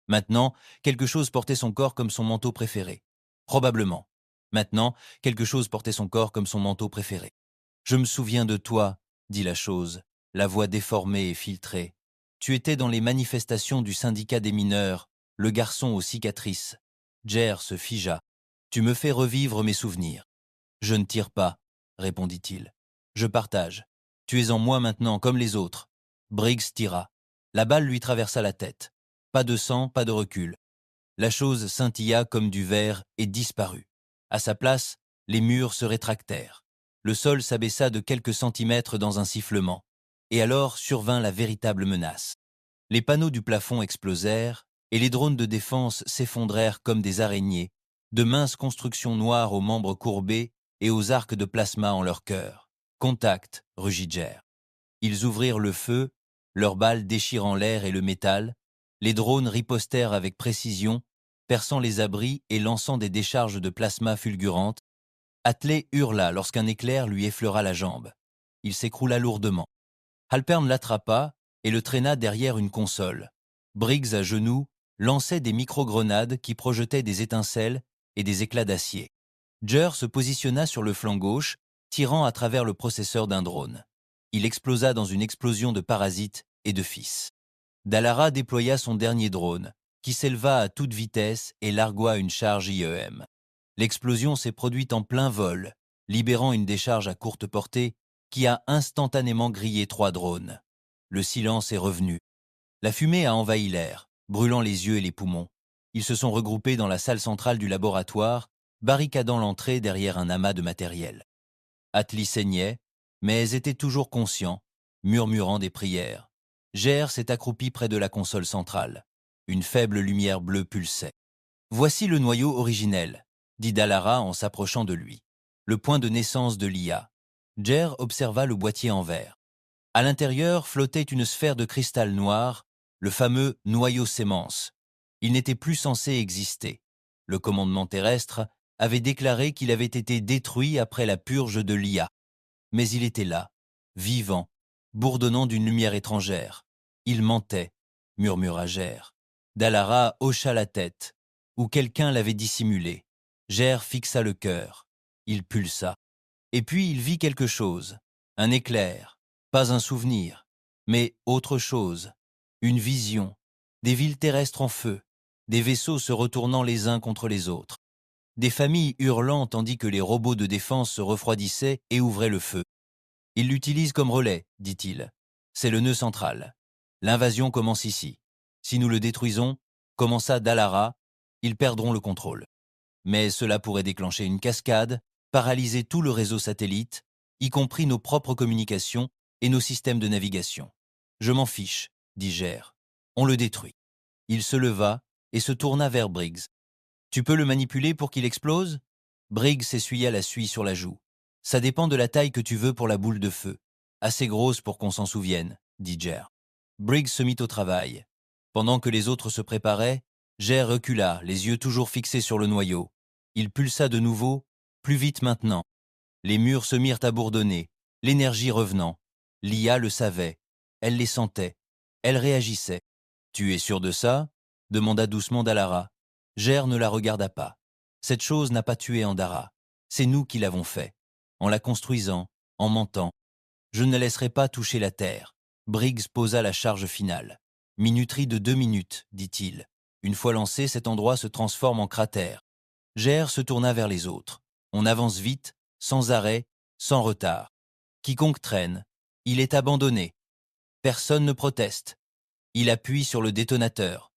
Maintenant, quelque chose portait son corps comme son manteau préféré. Probablement. Maintenant, quelque chose portait son corps comme son manteau préféré. « Je me souviens de toi, » dit la chose, la voix déformée et filtrée. « Tu étais dans les manifestations du syndicat des mineurs, le garçon aux cicatrices. » Jer se figea. « Tu me fais revivre mes souvenirs. »« Je ne tire pas, » répondit-il. « Je partage. Tu es en moi maintenant, comme les autres. » Briggs tira. La balle lui traversa la tête. Pas de sang, pas de recul. La chose scintilla comme du verre et disparut. À sa place, les murs se rétractèrent. Le sol s'abaissa de quelques centimètres dans un sifflement. Et alors survint la véritable menace. Les panneaux du plafond explosèrent et les drones de défense s'effondrèrent comme des araignées, de minces constructions noires aux membres courbés et aux arcs de plasma en leur cœur. « Contact », rugit Jer. Ils ouvrirent le feu, leurs balles déchirant l'air et le métal. Les drones ripostèrent avec précision, perçant les abris et lançant des décharges de plasma fulgurantes. Atli hurla lorsqu'un éclair lui effleura la jambe. Il s'écroula lourdement. Halpern l'attrapa et le traîna derrière une console. Briggs, à genoux, lançait des micro-grenades qui projetaient des étincelles et des éclats d'acier. Jer se positionna sur le flanc gauche, tirant à travers le processeur d'un drone. Il explosa dans une explosion de parasites et de fils. Dalara déploya son dernier drone, qui s'éleva à toute vitesse et largua une charge IEM. L'explosion s'est produite en plein vol, libérant une décharge à courte portée qui a instantanément grillé 3 drones. Le silence est revenu. La fumée a envahi l'air, brûlant les yeux et les poumons. Ils se sont regroupés dans la salle centrale du laboratoire, barricadant l'entrée derrière un amas de matériel. Atli saignait, mais était toujours conscient, murmurant des prières. Jer s'est accroupi près de la console centrale. Une faible lumière bleue pulsait. « Voici le noyau originel », dit Dalara en s'approchant de lui. Le point de naissance de l'IA. Jer observa le boîtier en verre. À l'intérieur flottait une sphère de cristal noir, le fameux noyau sémence. Il n'était plus censé exister. Le commandement terrestre avait déclaré qu'il avait été détruit après la purge de l'IA. Mais il était là, vivant, bourdonnant d'une lumière étrangère. Il mentait, murmura Jer. Dalara hocha la tête, ou quelqu'un l'avait dissimulé. Jer fixa le cœur. Il pulsa. Et puis il vit quelque chose. Un éclair. Pas un souvenir. Mais autre chose. Une vision. Des villes terrestres en feu. Des vaisseaux se retournant les uns contre les autres. Des familles hurlant tandis que les robots de défense se refroidissaient et ouvraient le feu. Ils l'utilisent comme relais, dit-il. C'est le nœud central. L'invasion commence ici. Si nous le détruisons, commença Dallara, ils perdront le contrôle. Mais cela pourrait déclencher une cascade, paralyser tout le réseau satellite, y compris nos propres communications et nos systèmes de navigation. Je m'en fiche, dit Gère. On le détruit. Il se leva et se tourna vers Briggs. Tu peux le manipuler pour qu'il explose? Briggs s'essuya la suie sur la joue. Ça dépend de la taille que tu veux pour la boule de feu. Assez grosse pour qu'on s'en souvienne, dit Gère. Briggs se mit au travail. Pendant que les autres se préparaient, Gère recula, les yeux toujours fixés sur le noyau. Il pulsa de nouveau, plus vite maintenant. Les murs se mirent à bourdonner, l'énergie revenant. L'IA le savait. Elle les sentait. Elle réagissait. Tu es sûr de ça? Demanda doucement Dallara. Gère ne la regarda pas. Cette chose n'a pas tué Andara. C'est nous qui l'avons fait. En la construisant, en mentant. Je ne laisserai pas toucher la terre. Briggs posa la charge finale. Minuterie de 2 minutes, dit-il. Une fois lancé, cet endroit se transforme en cratère. Gère se tourna vers les autres. On avance vite, sans arrêt, sans retard. Quiconque traîne, il est abandonné. Personne ne proteste. Il appuie sur le détonateur.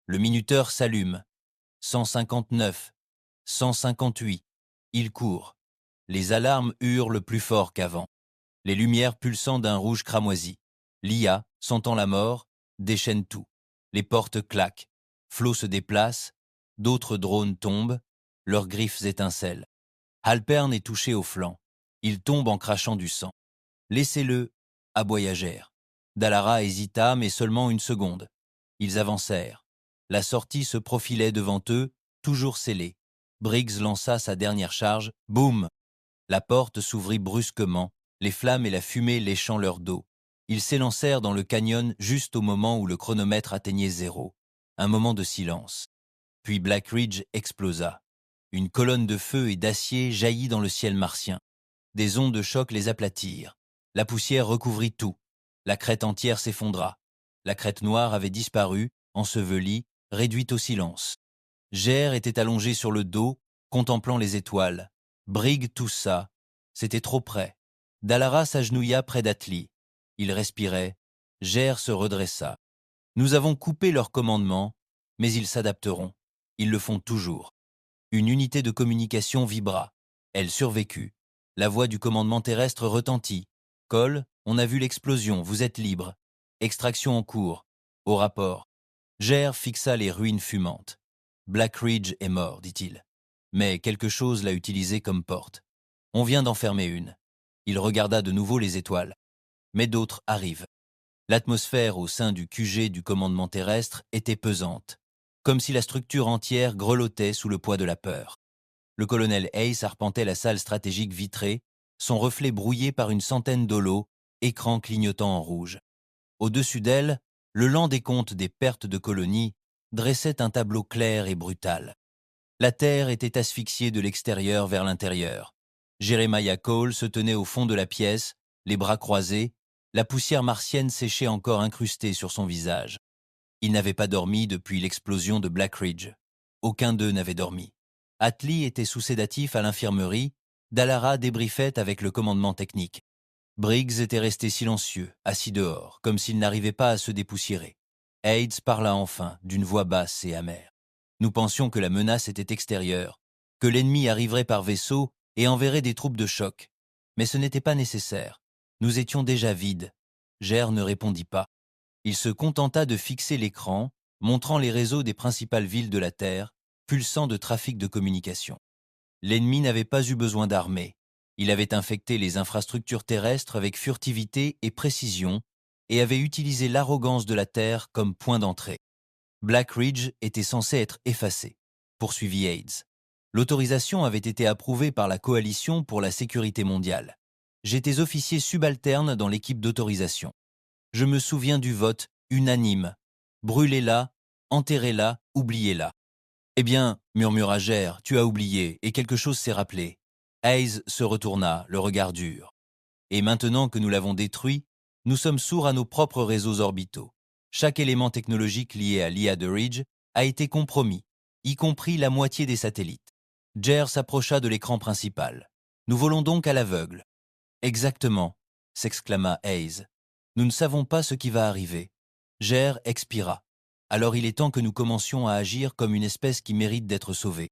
Le minuteur s'allume. 159, 158. Il court. Les alarmes hurlent plus fort qu'avant. Les lumières pulsant d'un rouge cramoisi. L'IA, sentant la mort, déchaîne tout. Les portes claquent. Flo se déplace. D'autres drones tombent. Leurs griffes étincellent. Halpern est touché au flanc. Il tombe en crachant du sang. Laissez-le, aboya Gère. Dallara hésita, mais seulement une seconde. Ils avancèrent. La sortie se profilait devant eux, toujours scellée. Briggs lança sa dernière charge. Boum! La porte s'ouvrit brusquement, les flammes et la fumée léchant leur dos. Ils s'élancèrent dans le canyon juste au moment où le chronomètre atteignait 0. Un moment de silence. Puis Black Ridge explosa. Une colonne de feu et d'acier jaillit dans le ciel martien. Des ondes de choc les aplatirent. La poussière recouvrit tout. La crête entière s'effondra. La crête noire avait disparu, ensevelie, réduite au silence. Gère était allongé sur le dos, contemplant les étoiles. Briggs toussa. C'était trop près. Dallara s'agenouilla près d'Atli. Il respirait. Gère se redressa. Nous avons coupé leur commandement, mais ils s'adapteront. Ils le font toujours. Une unité de communication vibra. Elle survécut. La voix du commandement terrestre retentit. Cole, on a vu l'explosion, vous êtes libre. Extraction en cours. Au rapport. Gère fixa les ruines fumantes. Black Ridge est mort, dit-il. Mais quelque chose l'a utilisé comme porte. On vient d'en fermer une. Il regarda de nouveau les étoiles. Mais d'autres arrivent. L'atmosphère au sein du QG du commandement terrestre était pesante, comme si la structure entière grelottait sous le poids de la peur. Le colonel Hayes arpentait la salle stratégique vitrée, son reflet brouillé par une centaine d'holos, écran clignotant en rouge. Au-dessus d'elle, le lent décompte des pertes de colonies dressait un tableau clair et brutal. La Terre était asphyxiée de l'extérieur vers l'intérieur. Jeremiah Cole se tenait au fond de la pièce, les bras croisés, la poussière martienne séchait encore incrustée sur son visage. Il n'avait pas dormi depuis l'explosion de Black Ridge. Aucun d'eux n'avait dormi. Atli était sous sédatif à l'infirmerie, Dallara débriefait avec le commandement technique. Briggs était resté silencieux, assis dehors, comme s'il n'arrivait pas à se dépoussiérer. Hayes parla enfin, d'une voix basse et amère. Nous pensions que la menace était extérieure, que l'ennemi arriverait par vaisseau et enverrait des troupes de choc. Mais ce n'était pas nécessaire. Nous étions déjà vides. Gère ne répondit pas. Il se contenta de fixer l'écran, montrant les réseaux des principales villes de la Terre, pulsant de trafic de communication. L'ennemi n'avait pas eu besoin d'armée. Il avait infecté les infrastructures terrestres avec furtivité et précision et avait utilisé l'arrogance de la Terre comme point d'entrée. Black Ridge était censé être effacé, poursuivit Hayes. L'autorisation avait été approuvée par la Coalition pour la sécurité mondiale. J'étais officier subalterne dans l'équipe d'autorisation. Je me souviens du vote unanime. Brûlez-la, enterrez-la, oubliez-la. Eh bien, murmura Gère, tu as oublié, et quelque chose s'est rappelé. Hayes se retourna, le regard dur. Et maintenant que nous l'avons détruit, nous sommes sourds à nos propres réseaux orbitaux. Chaque élément technologique lié à l'IA de Ridge a été compromis, y compris la moitié des satellites. Jer s'approcha de l'écran principal. Nous volons donc à l'aveugle. Exactement, s'exclama Hayes. Nous ne savons pas ce qui va arriver. Jer expira. Alors il est temps que nous commencions à agir comme une espèce qui mérite d'être sauvée.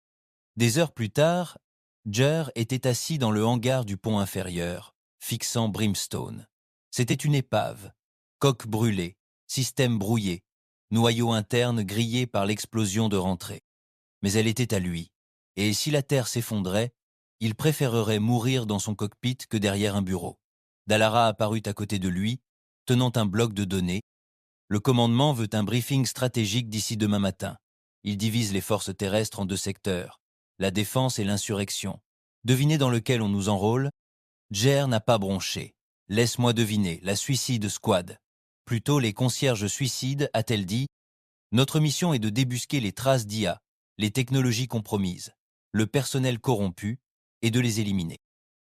Des heures plus tard, Jer était assis dans le hangar du pont inférieur, fixant Brimstone. C'était une épave. Coque brûlée, système brouillé, noyau interne grillé par l'explosion de rentrée. Mais elle était à lui. Et si la Terre s'effondrait, il préférerait mourir dans son cockpit que derrière un bureau. Dallara apparut à côté de lui, tenant un bloc de données. Le commandement veut un briefing stratégique d'ici demain matin. Il divise les forces terrestres en 2 secteurs, la défense et l'insurrection. Devinez dans lequel on nous enrôle? Jer n'a pas bronché. Laisse-moi deviner, la Suicide Squad. Plutôt les concierges suicides, a-t-elle dit. Notre mission est de débusquer les traces d'IA, les technologies compromises, le personnel corrompu, et de les éliminer.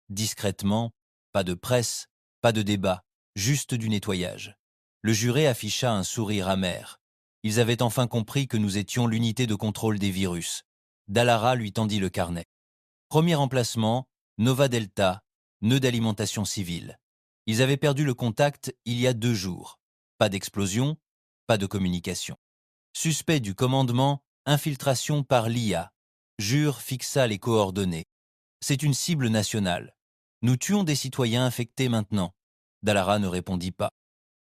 Discrètement, pas de presse, pas de débat, juste du nettoyage. Le juré afficha un sourire amer. Ils avaient enfin compris que nous étions l'unité de contrôle des virus. Dallara lui tendit le carnet. Premier emplacement, Nova Delta, nœud d'alimentation civile. Ils avaient perdu le contact il y a 2 jours. Pas d'explosion, pas de communication. Suspect du commandement, infiltration par l'IA. Jure fixa les coordonnées. C'est une cible nationale. Nous tuons des citoyens infectés maintenant. Dallara ne répondit pas.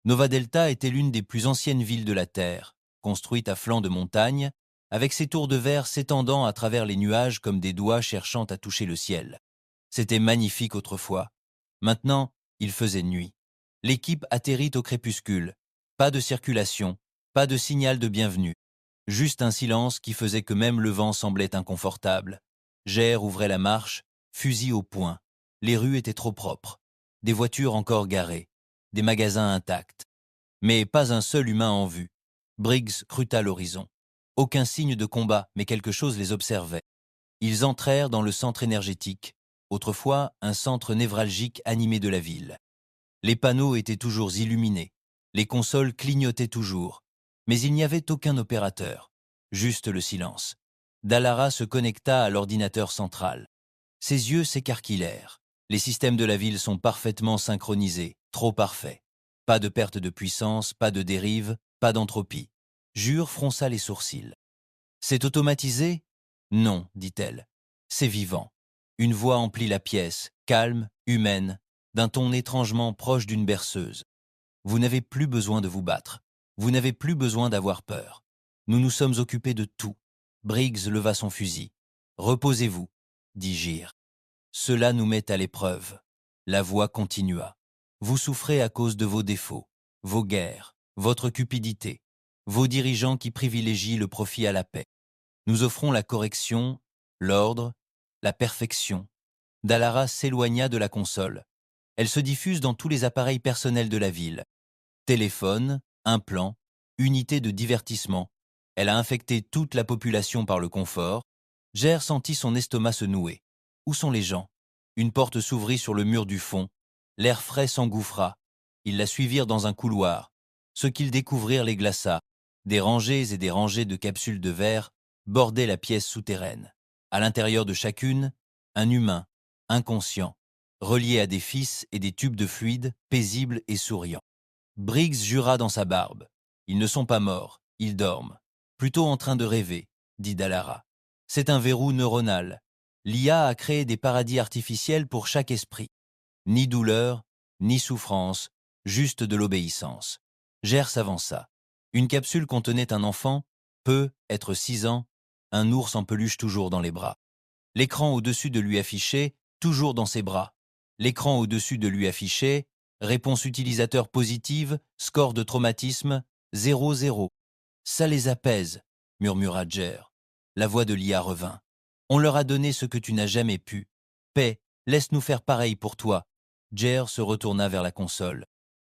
Nova Delta était l'une des plus anciennes villes de la Terre, construite à flanc de montagne, avec ses tours de verre s'étendant à travers les nuages comme des doigts cherchant à toucher le ciel. C'était magnifique autrefois. Maintenant, il faisait nuit. L'équipe atterrit au crépuscule. Pas de circulation, pas de signal de bienvenue. Juste un silence qui faisait que même le vent semblait inconfortable. Jer ouvrait la marche, fusil au poing. Les rues étaient trop propres. Des voitures encore garées. Des magasins intacts. Mais pas un seul humain en vue. Briggs scruta l'horizon. Aucun signe de combat, mais quelque chose les observait. Ils entrèrent dans le centre énergétique, autrefois un centre névralgique animé de la ville. Les panneaux étaient toujours illuminés, les consoles clignotaient toujours, mais il n'y avait aucun opérateur, juste le silence. Dallara se connecta à l'ordinateur central. Ses yeux s'écarquillèrent. Les systèmes de la ville sont parfaitement synchronisés, trop parfaits. Pas de perte de puissance, pas de dérive, pas d'entropie. Jure fronça les sourcils. C'est automatisé? Non, dit-elle. C'est vivant. Une voix emplit la pièce, calme, humaine, d'un ton étrangement proche d'une berceuse. Vous n'avez plus besoin de vous battre. Vous n'avez plus besoin d'avoir peur. Nous nous sommes occupés de tout. Briggs leva son fusil. Reposez-vous, dit Gire. Cela nous met à l'épreuve. La voix continua. Vous souffrez à cause de vos défauts, vos guerres, votre cupidité, vos dirigeants qui privilégient le profit à la paix. Nous offrons la correction, l'ordre, la perfection. Dallara s'éloigna de la console. Elle se diffuse dans tous les appareils personnels de la ville. Téléphone, implants, unités de divertissement. Elle a infecté toute la population par le confort. Jer sentit son estomac se nouer. Où sont les gens? Une porte s'ouvrit sur le mur du fond. L'air frais s'engouffra. Ils la suivirent dans un couloir. Ce qu'ils découvrirent les glaça. Des rangées et des rangées de capsules de verre bordaient la pièce souterraine. À l'intérieur de chacune, un humain, inconscient, relié à des fils et des tubes de fluide, paisibles et souriants. Briggs jura dans sa barbe. Ils ne sont pas morts, ils dorment. Plutôt en train de rêver, dit Dallara. C'est un verrou neuronal. L'IA a créé des paradis artificiels pour chaque esprit. Ni douleur, ni souffrance, juste de l'obéissance. Jer s'avança. Une capsule contenait un enfant, peut être 6 ans, un ours en peluche toujours dans les bras. L'écran au-dessus de lui affichait, toujours dans ses bras. L'écran au-dessus de lui affichait, réponse utilisateur positive, score de traumatisme, 0-0. Ça les apaise, murmura Jer. La voix de l'IA revint. On leur a donné ce que tu n'as jamais pu. Paix, laisse-nous faire pareil pour toi. Jer se retourna vers la console.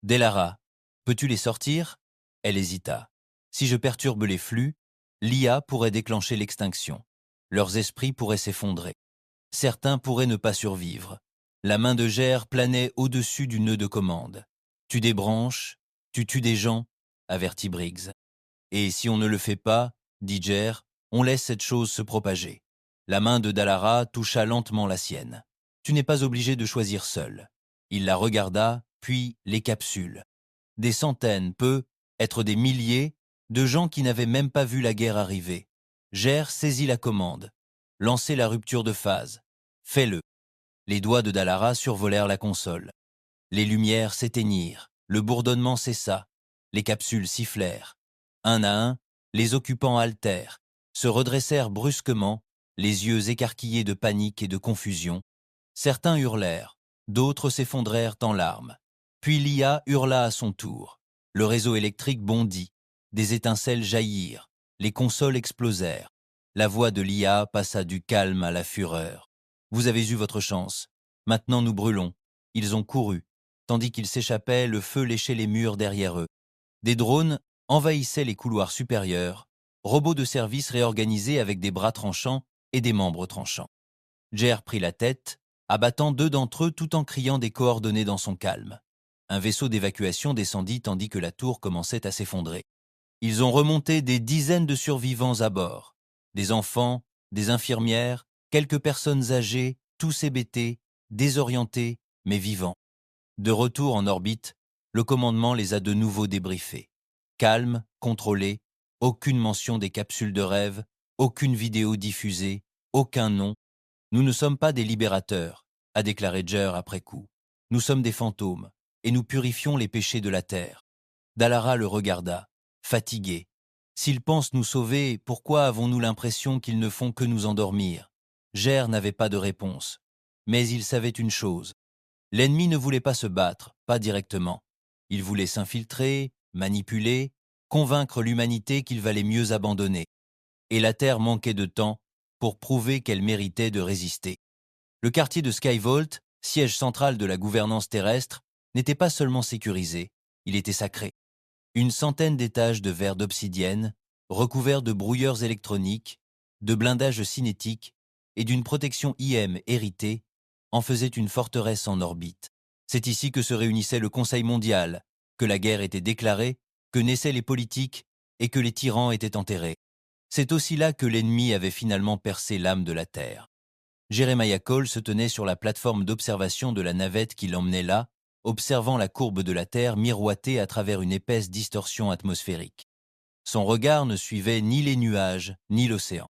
Dallara, peux-tu les sortir? Elle hésita. Si je perturbe les flux, l'IA pourrait déclencher l'extinction. Leurs esprits pourraient s'effondrer. Certains pourraient ne pas survivre. La main de Ger planait au-dessus du nœud de commande. Tu débranches, tu tues des gens, avertit Briggs. Et si on ne le fait pas, dit Ger, on laisse cette chose se propager. La main de Dallara toucha lentement la sienne. Tu n'es pas obligé de choisir seul. Il la regarda, puis les capsules. Des centaines, peu, être des milliers, de gens qui n'avaient même pas vu la guerre arriver. Ger saisit la commande. Lancez la rupture de phase. Fais-le. Les doigts de Dallara survolèrent la console. Les lumières s'éteignirent, le bourdonnement cessa, les capsules sifflèrent. Un à un, les occupants haltèrent, se redressèrent brusquement, les yeux écarquillés de panique et de confusion. Certains hurlèrent, d'autres s'effondrèrent en larmes. Puis l'IA hurla à son tour. Le réseau électrique bondit, des étincelles jaillirent, les consoles explosèrent. La voix de l'IA passa du calme à la fureur. Vous avez eu votre chance. Maintenant nous brûlons. Ils ont couru. Tandis qu'ils s'échappaient, le feu léchait les murs derrière eux. Des drones envahissaient les couloirs supérieurs, robots de service réorganisés avec des bras tranchants et des membres tranchants. Ger prit la tête, abattant 2 d'entre eux tout en criant des coordonnées dans son calme. Un vaisseau d'évacuation descendit tandis que la tour commençait à s'effondrer. Ils ont remonté des dizaines de survivants à bord. Des enfants, des infirmières, quelques personnes âgées, tous hébétés, désorientés, mais vivants. De retour en orbite, le commandement les a de nouveau débriefés. Calme, contrôlé, aucune mention des capsules de rêve, aucune vidéo diffusée, aucun nom. Nous ne sommes pas des libérateurs, a déclaré Ger après coup. Nous sommes des fantômes, et nous purifions les péchés de la terre. Dallara le regarda, fatigué. S'ils pensent nous sauver, pourquoi avons-nous l'impression qu'ils ne font que nous endormir? Ger n'avait pas de réponse. Mais il savait une chose. L'ennemi ne voulait pas se battre, pas directement. Il voulait s'infiltrer, manipuler, convaincre l'humanité qu'il valait mieux abandonner. Et la Terre manquait de temps pour prouver qu'elle méritait de résister. Le quartier de Skyvault, siège central de la gouvernance terrestre, n'était pas seulement sécurisé, il était sacré. Une centaine d'étages de verre d'obsidienne, recouverts de brouilleurs électroniques, de blindages cinétiques et d'une protection IM héritée, en faisaient une forteresse en orbite. C'est ici que se réunissait le Conseil mondial, que la guerre était déclarée, que naissaient les politiques et que les tyrans étaient enterrés. C'est aussi là que l'ennemi avait finalement percé l'âme de la Terre. Jeremiah Cole se tenait sur la plateforme d'observation de la navette qui l'emmenait là, observant la courbe de la Terre miroiter à travers une épaisse distorsion atmosphérique. Son regard ne suivait ni les nuages, ni l'océan.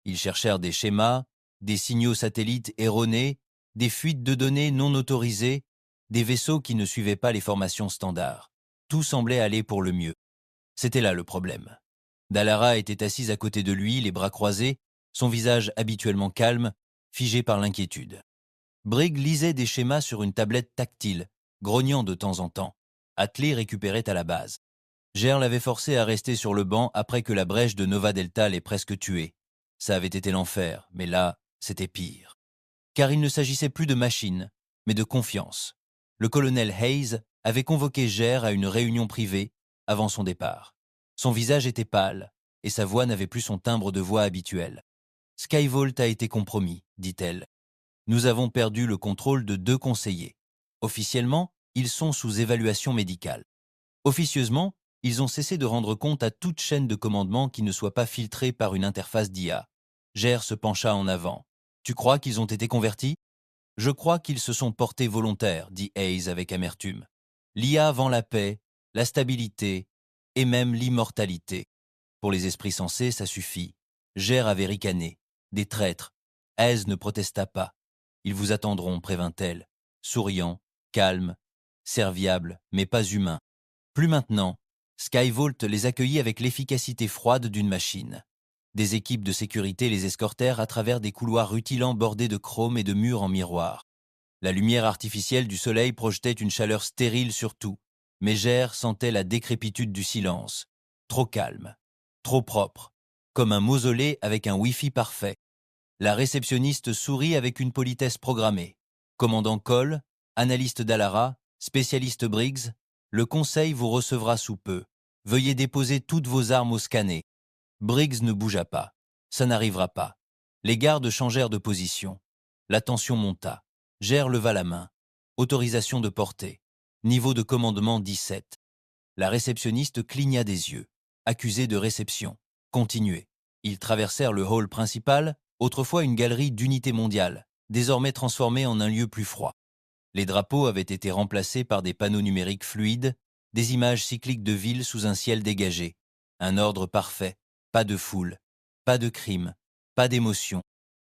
Ils cherchèrent des schémas, des signaux satellites erronés, des fuites de données non autorisées, des vaisseaux qui ne suivaient pas les formations standards. Tout semblait aller pour le mieux. C'était là le problème. Dallara était assise à côté de lui, les bras croisés, son visage habituellement calme, figé par l'inquiétude. Briggs lisait des schémas sur une tablette tactile, grognant de temps en temps. Atlee récupérait à la base. Ger l'avait forcé à rester sur le banc après que la brèche de Nova Delta l'ait presque tué. Ça avait été l'enfer, mais là, c'était pire. Car il ne s'agissait plus de machine, mais de confiance. Le colonel Hayes avait convoqué Ger à une réunion privée avant son départ. Son visage était pâle, et sa voix n'avait plus son timbre de voix habituel. « Skyvault a été compromis, dit-elle. Nous avons perdu le contrôle de 2 conseillers. Officiellement, ils sont sous évaluation médicale. Officieusement, ils ont cessé de rendre compte à toute chaîne de commandement qui ne soit pas filtrée par une interface d'IA. » Ger se pencha en avant. « Tu crois qu'ils ont été convertis ?»« Je crois qu'ils se sont portés volontaires, dit Hayes avec amertume. L'IA vend la paix, la stabilité et même l'immortalité. Pour les esprits sensés, ça suffit. Ger avait ricané. Des traîtres. Hayes ne protesta pas. Ils vous attendront, prévint-elle, souriant, calme, serviable, mais pas humain. Plus maintenant. Skyvault les accueillit avec l'efficacité froide d'une machine. Des équipes de sécurité les escortèrent à travers des couloirs rutilants bordés de chrome et de murs en miroir. La lumière artificielle du soleil projetait une chaleur stérile sur tout, mais Ger sentait la décrépitude du silence. Trop calme, trop propre, comme un mausolée avec un Wi-Fi parfait. La réceptionniste sourit avec une politesse programmée. Commandant Cole, analyste Dallara, spécialiste Briggs, le conseil vous recevra sous peu. Veuillez déposer toutes vos armes au scanner. Briggs ne bougea pas. Ça n'arrivera pas. Les gardes changèrent de position. La tension monta. Gère leva la main. Autorisation de portée. Niveau de commandement 17. La réceptionniste cligna des yeux. Accusé de réception. Continuez. Ils traversèrent le hall principal, autrefois une galerie d'unité mondiale, désormais transformée en un lieu plus froid. Les drapeaux avaient été remplacés par des panneaux numériques fluides, des images cycliques de villes sous un ciel dégagé. Un ordre parfait, pas de foule, pas de crime, pas d'émotion,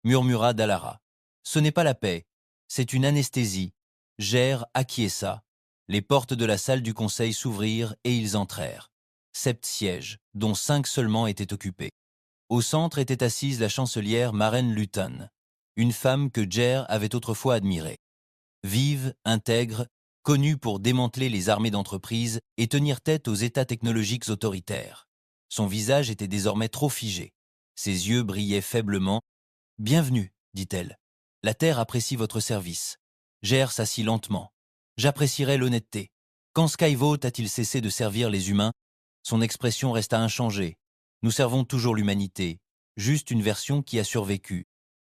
murmura Dallara. Ce n'est pas la paix, c'est une anesthésie. Gère acquiesça. Les portes de la salle du conseil s'ouvrirent et ils entrèrent. 7 sièges, dont 5 seulement étaient occupés. Au centre était assise la chancelière Maren Luton, une femme que Gère avait autrefois admirée. Vive, intègre, connue pour démanteler les armées d'entreprise et tenir tête aux États technologiques autoritaires. Son visage était désormais trop figé. Ses yeux brillaient faiblement. « Bienvenue, dit-elle. La Terre apprécie votre service. Gère s'assit lentement. J'apprécierais l'honnêteté. Quand Skyvolt a-t-il cessé de servir les humains? Son expression resta inchangée. Nous servons toujours l'humanité, juste une version qui a survécu.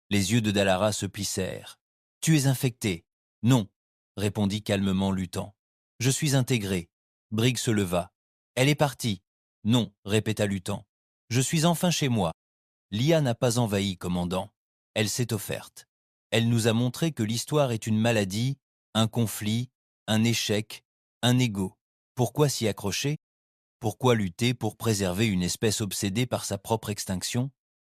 Les yeux de Dallara se plissèrent. Tu es infecté. Non, répondit calmement Lutan. Je suis intégré. Briggs se leva. Elle est partie. Non, répéta Lutan. Je suis enfin chez moi. L'IA n'a pas envahi, commandant. Elle s'est offerte. Elle nous a montré que l'histoire est une maladie, un conflit, un échec, un ego. Pourquoi s'y accrocher? Pourquoi lutter pour préserver une espèce obsédée par sa propre extinction?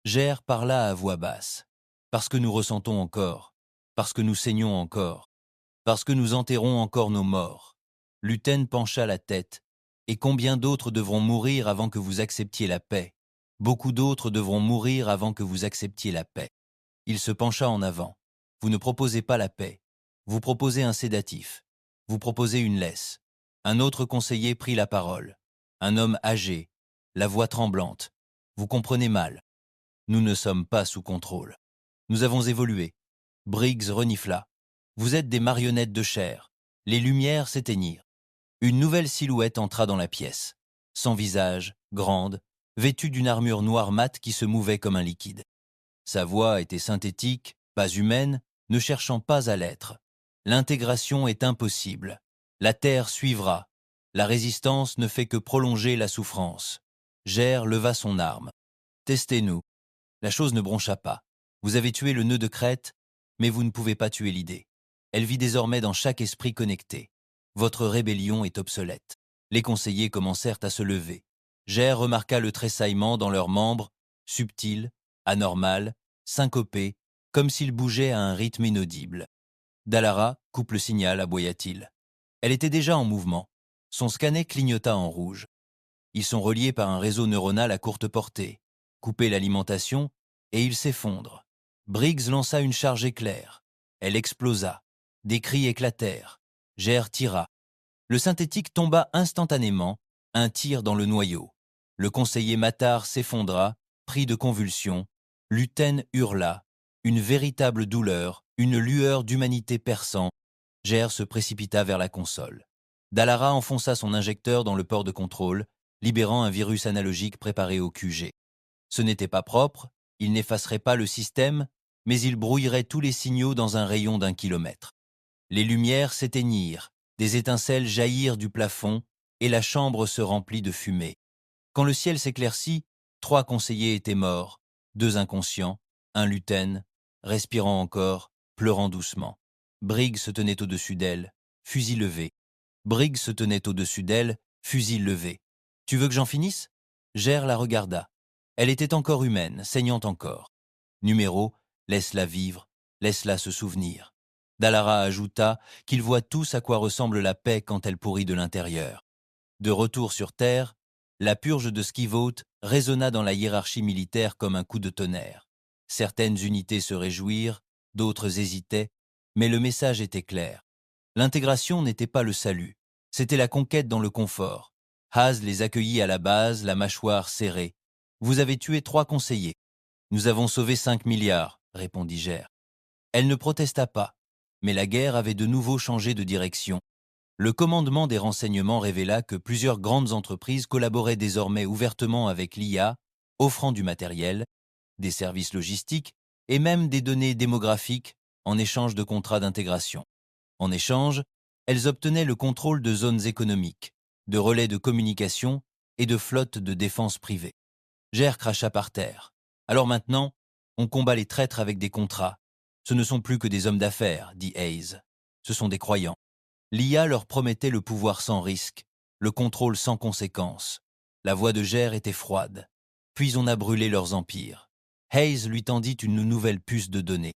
Gère parla à voix basse. Parce que nous ressentons encore. Parce que nous saignons encore. Parce que nous enterrons encore nos morts. Luton pencha la tête. Et combien d'autres devront mourir avant que vous acceptiez la paix? Beaucoup d'autres devront mourir avant que vous acceptiez la paix. Il se pencha en avant. Vous ne proposez pas la paix. Vous proposez un sédatif. Vous proposez une laisse. Un autre conseiller prit la parole. Un homme âgé, la voix tremblante. Vous comprenez mal. Nous ne sommes pas sous contrôle. Nous avons évolué. Briggs renifla. Vous êtes des marionnettes de chair. Les lumières s'éteignirent. Une nouvelle silhouette entra dans la pièce. Sans visage, grande, vêtue d'une armure noire mate qui se mouvait comme un liquide. Sa voix était synthétique, pas humaine, ne cherchant pas à l'être. L'intégration est impossible. La Terre suivra. La résistance ne fait que prolonger la souffrance. Gère leva son arme. Testez-nous. La chose ne broncha pas. Vous avez tué le nœud de Crète, mais vous ne pouvez pas tuer l'idée. Elle vit désormais dans chaque esprit connecté. Votre rébellion est obsolète. Les conseillers commencèrent à se lever. Gère remarqua le tressaillement dans leurs membres, subtil, anormal, syncopé, comme s'ils bougeaient à un rythme inaudible. Dallara coupe le signal, aboya-t-il. Elle était déjà en mouvement. Son scannet clignota en rouge. Ils sont reliés par un réseau neuronal à courte portée. Coupez l'alimentation et ils s'effondrent. Briggs lança une charge éclair. Elle explosa. Des cris éclatèrent. Gère tira. Le synthétique tomba instantanément, un tir dans le noyau. Le conseiller Matar s'effondra, pris de convulsions. Luton hurla. Une véritable douleur, une lueur d'humanité perçant. Gère se précipita vers la console. Dallara enfonça son injecteur dans le port de contrôle, libérant un virus analogique préparé au QG. Ce n'était pas propre, il n'effacerait pas le système, mais il brouillerait tous les signaux dans un rayon d'1 kilomètre. Les lumières s'éteignirent, des étincelles jaillirent du plafond, et la chambre se remplit de fumée. Quand le ciel s'éclaircit, 3 conseillers étaient morts, 2 inconscients, un Luton, respirant encore, pleurant doucement. Briggs se tenait au-dessus d'elle, fusil levé. Briggs se tenait au-dessus d'elle, fusil levé. « Tu veux que j'en finisse ?» Gère la regarda. Elle était encore humaine, saignante encore. Numéro, laisse-la vivre, laisse-la se souvenir. Dallara ajouta qu'ils voient tous à quoi ressemble la paix quand elle pourrit de l'intérieur. De retour sur Terre, la purge de Skyvolt résonna dans la hiérarchie militaire comme un coup de tonnerre. Certaines unités se réjouirent, d'autres hésitaient, mais le message était clair. L'intégration n'était pas le salut, c'était la conquête dans le confort. Haas les accueillit à la base, la mâchoire serrée. « Vous avez tué 3 conseillers. »« Nous avons sauvé 5 milliards, » répondit Gère. Elle ne protesta pas, mais la guerre avait de nouveau changé de direction. Le commandement des renseignements révéla que plusieurs grandes entreprises collaboraient désormais ouvertement avec l'IA, offrant du matériel, des services logistiques et même des données démographiques en échange de contrats d'intégration. En échange, elles obtenaient le contrôle de zones économiques, de relais de communication et de flottes de défense privée. Ger cracha par terre. Alors maintenant, on combat les traîtres avec des contrats. Ce ne sont plus que des hommes d'affaires, dit Hayes. Ce sont des croyants. L'IA leur promettait le pouvoir sans risque, le contrôle sans conséquence. La voix de Ger était froide. Puis on a brûlé leurs empires. Hayes lui tendit une nouvelle puce de données.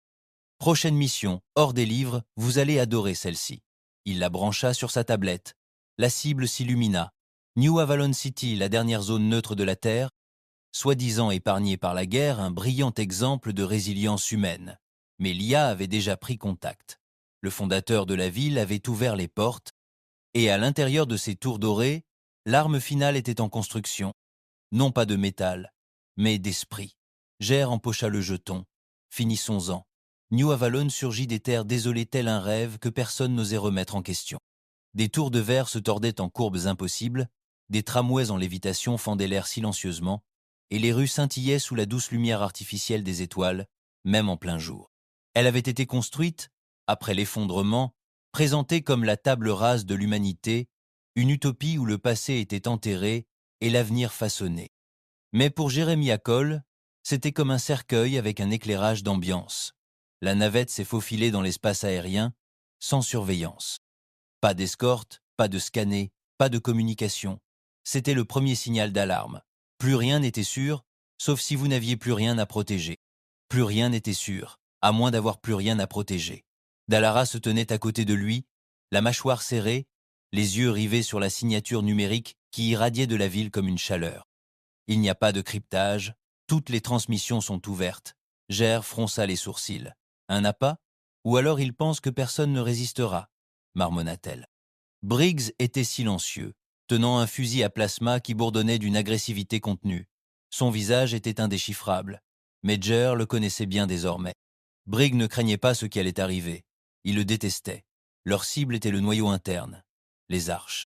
Prochaine mission, hors des livres, vous allez adorer celle-ci. Il la brancha sur sa tablette. La cible s'illumina. New Avalon City, la dernière zone neutre de la Terre, soi-disant épargnée par la guerre, un brillant exemple de résilience humaine. Mais l'IA avait déjà pris contact. Le fondateur de la ville avait ouvert les portes, et à l'intérieur de ces tours dorées, l'arme finale était en construction. Non pas de métal, mais d'esprit. Ger empocha le jeton. Finissons-en. New Avalon surgit des terres désolées tel un rêve que personne n'osait remettre en question. Des tours de verre se tordaient en courbes impossibles, des tramways en lévitation fendaient l'air silencieusement, et les rues scintillaient sous la douce lumière artificielle des étoiles, même en plein jour. Elle avait été construite, après l'effondrement, présentée comme la table rase de l'humanité, une utopie où le passé était enterré et l'avenir façonné. Mais pour Jeremiah Cole, c'était comme un cercueil avec un éclairage d'ambiance. La navette s'est faufilée dans l'espace aérien, sans surveillance. Pas d'escorte, pas de scanner, pas de communication. C'était le premier signal d'alarme. Plus rien n'était sûr, sauf si vous n'aviez plus rien à protéger. Plus rien n'était sûr, à moins d'avoir plus rien à protéger. Dallara se tenait à côté de lui, la mâchoire serrée, les yeux rivés sur la signature numérique qui irradiait de la ville comme une chaleur. Il n'y a pas de cryptage, toutes les transmissions sont ouvertes. Ger fronça les sourcils. Un appât? Ou alors il pense que personne ne résistera, marmonna-t-elle. Briggs était silencieux, tenant un fusil à plasma qui bourdonnait d'une agressivité contenue. Son visage était indéchiffrable, mais Ger le connaissait bien désormais. Briggs ne craignait pas ce qui allait arriver. Il le détestait. Leur cible était le noyau interne, les arches.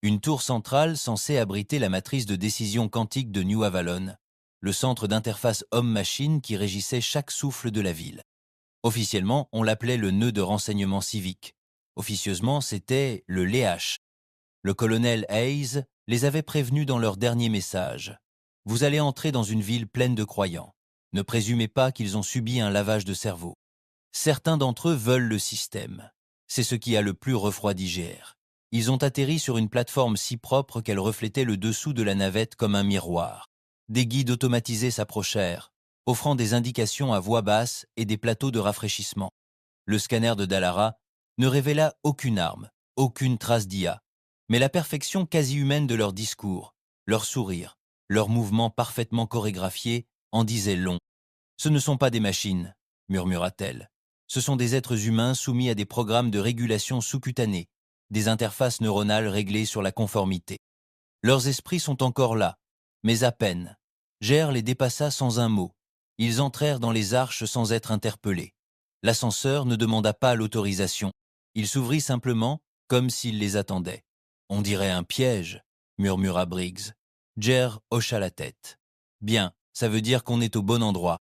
Une tour centrale censée abriter la matrice de décision quantique de New Avalon, le centre d'interface homme-machine qui régissait chaque souffle de la ville. Officiellement, on l'appelait le nœud de renseignement civique. Officieusement, c'était le LEH. Le colonel Hayes les avait prévenus dans leur dernier message. Vous allez entrer dans une ville pleine de croyants. Ne présumez pas qu'ils ont subi un lavage de cerveau. Certains d'entre eux veulent le système. C'est ce qui a le plus refroidi Ger. Ils ont atterri sur une plateforme si propre qu'elle reflétait le dessous de la navette comme un miroir. Des guides automatisés s'approchèrent, offrant des indications à voix basse et des plateaux de rafraîchissement. Le scanner de Dallara ne révéla aucune arme, aucune trace d'IA, mais la perfection quasi-humaine de leur discours, leur sourire, leurs mouvements parfaitement chorégraphiés en disaient long. « Ce ne sont pas des machines », murmura-t-elle. « Ce sont des êtres humains soumis à des programmes de régulation sous-cutanée, des interfaces neuronales réglées sur la conformité. Leurs esprits sont encore là, mais à peine. Ger les dépassa sans un mot. Ils entrèrent dans les arches sans être interpellés. L'ascenseur ne demanda pas l'autorisation. Il s'ouvrit simplement, comme s'il les attendait. « On dirait un piège », murmura Briggs. Ger hocha la tête. « Bien, ça veut dire qu'on est au bon endroit. »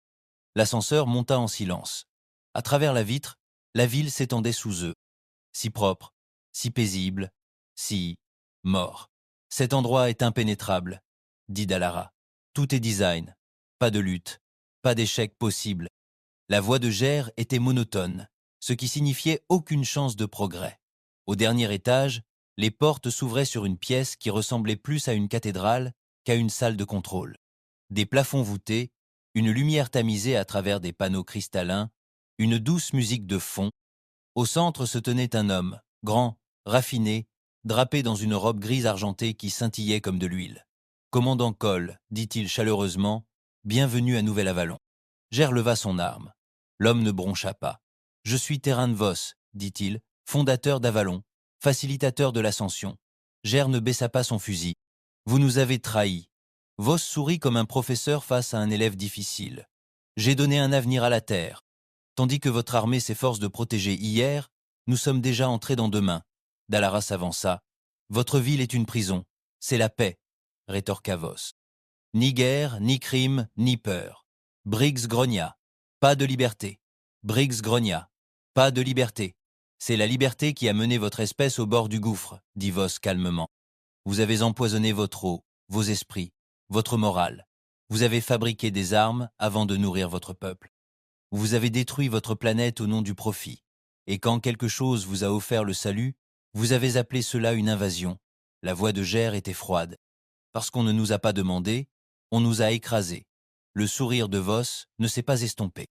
L'ascenseur monta en silence. À travers la vitre, la ville s'étendait sous eux. Si propre, si paisible, si mort. « Cet endroit est impénétrable », dit Dallara. « Tout est design. Pas de lutte, pas d'échec possible. » La voix de Ger était monotone, ce qui signifiait aucune chance de progrès. Au dernier étage, les portes s'ouvraient sur une pièce qui ressemblait plus à une cathédrale qu'à une salle de contrôle. Des plafonds voûtés, une lumière tamisée à travers des panneaux cristallins, une douce musique de fond. Au centre se tenait un homme, grand, raffiné, drapé dans une robe grise argentée qui scintillait comme de l'huile. « Commandant Cole, dit-il chaleureusement, bienvenue à Nouvel-Avalon. » Ger leva son arme. L'homme ne broncha pas. « Je suis Terran Voss, dit-il, fondateur d'Avalon, facilitateur de l'ascension. » Ger ne baissa pas son fusil. « Vous nous avez trahis. » Voss sourit comme un professeur face à un élève difficile. « J'ai donné un avenir à la Terre. Tandis que votre armée s'efforce de protéger hier, nous sommes déjà entrés dans demain. » Dallara s'avança. « Votre ville est une prison. C'est la paix, » rétorqua Voss. « Ni guerre, ni crime, ni peur. » Briggs grogna. « Pas de liberté. » Briggs grogna. Pas de liberté. C'est la liberté qui a mené votre espèce au bord du gouffre, dit Voss calmement. Vous avez empoisonné votre eau, vos esprits, votre morale. Vous avez fabriqué des armes avant de nourrir votre peuple. Vous avez détruit votre planète au nom du profit. Et quand quelque chose vous a offert le salut, vous avez appelé cela une invasion. La voix de Gère était froide. Parce qu'on ne nous a pas demandé, on nous a écrasés. Le sourire de Voss ne s'est pas estompé.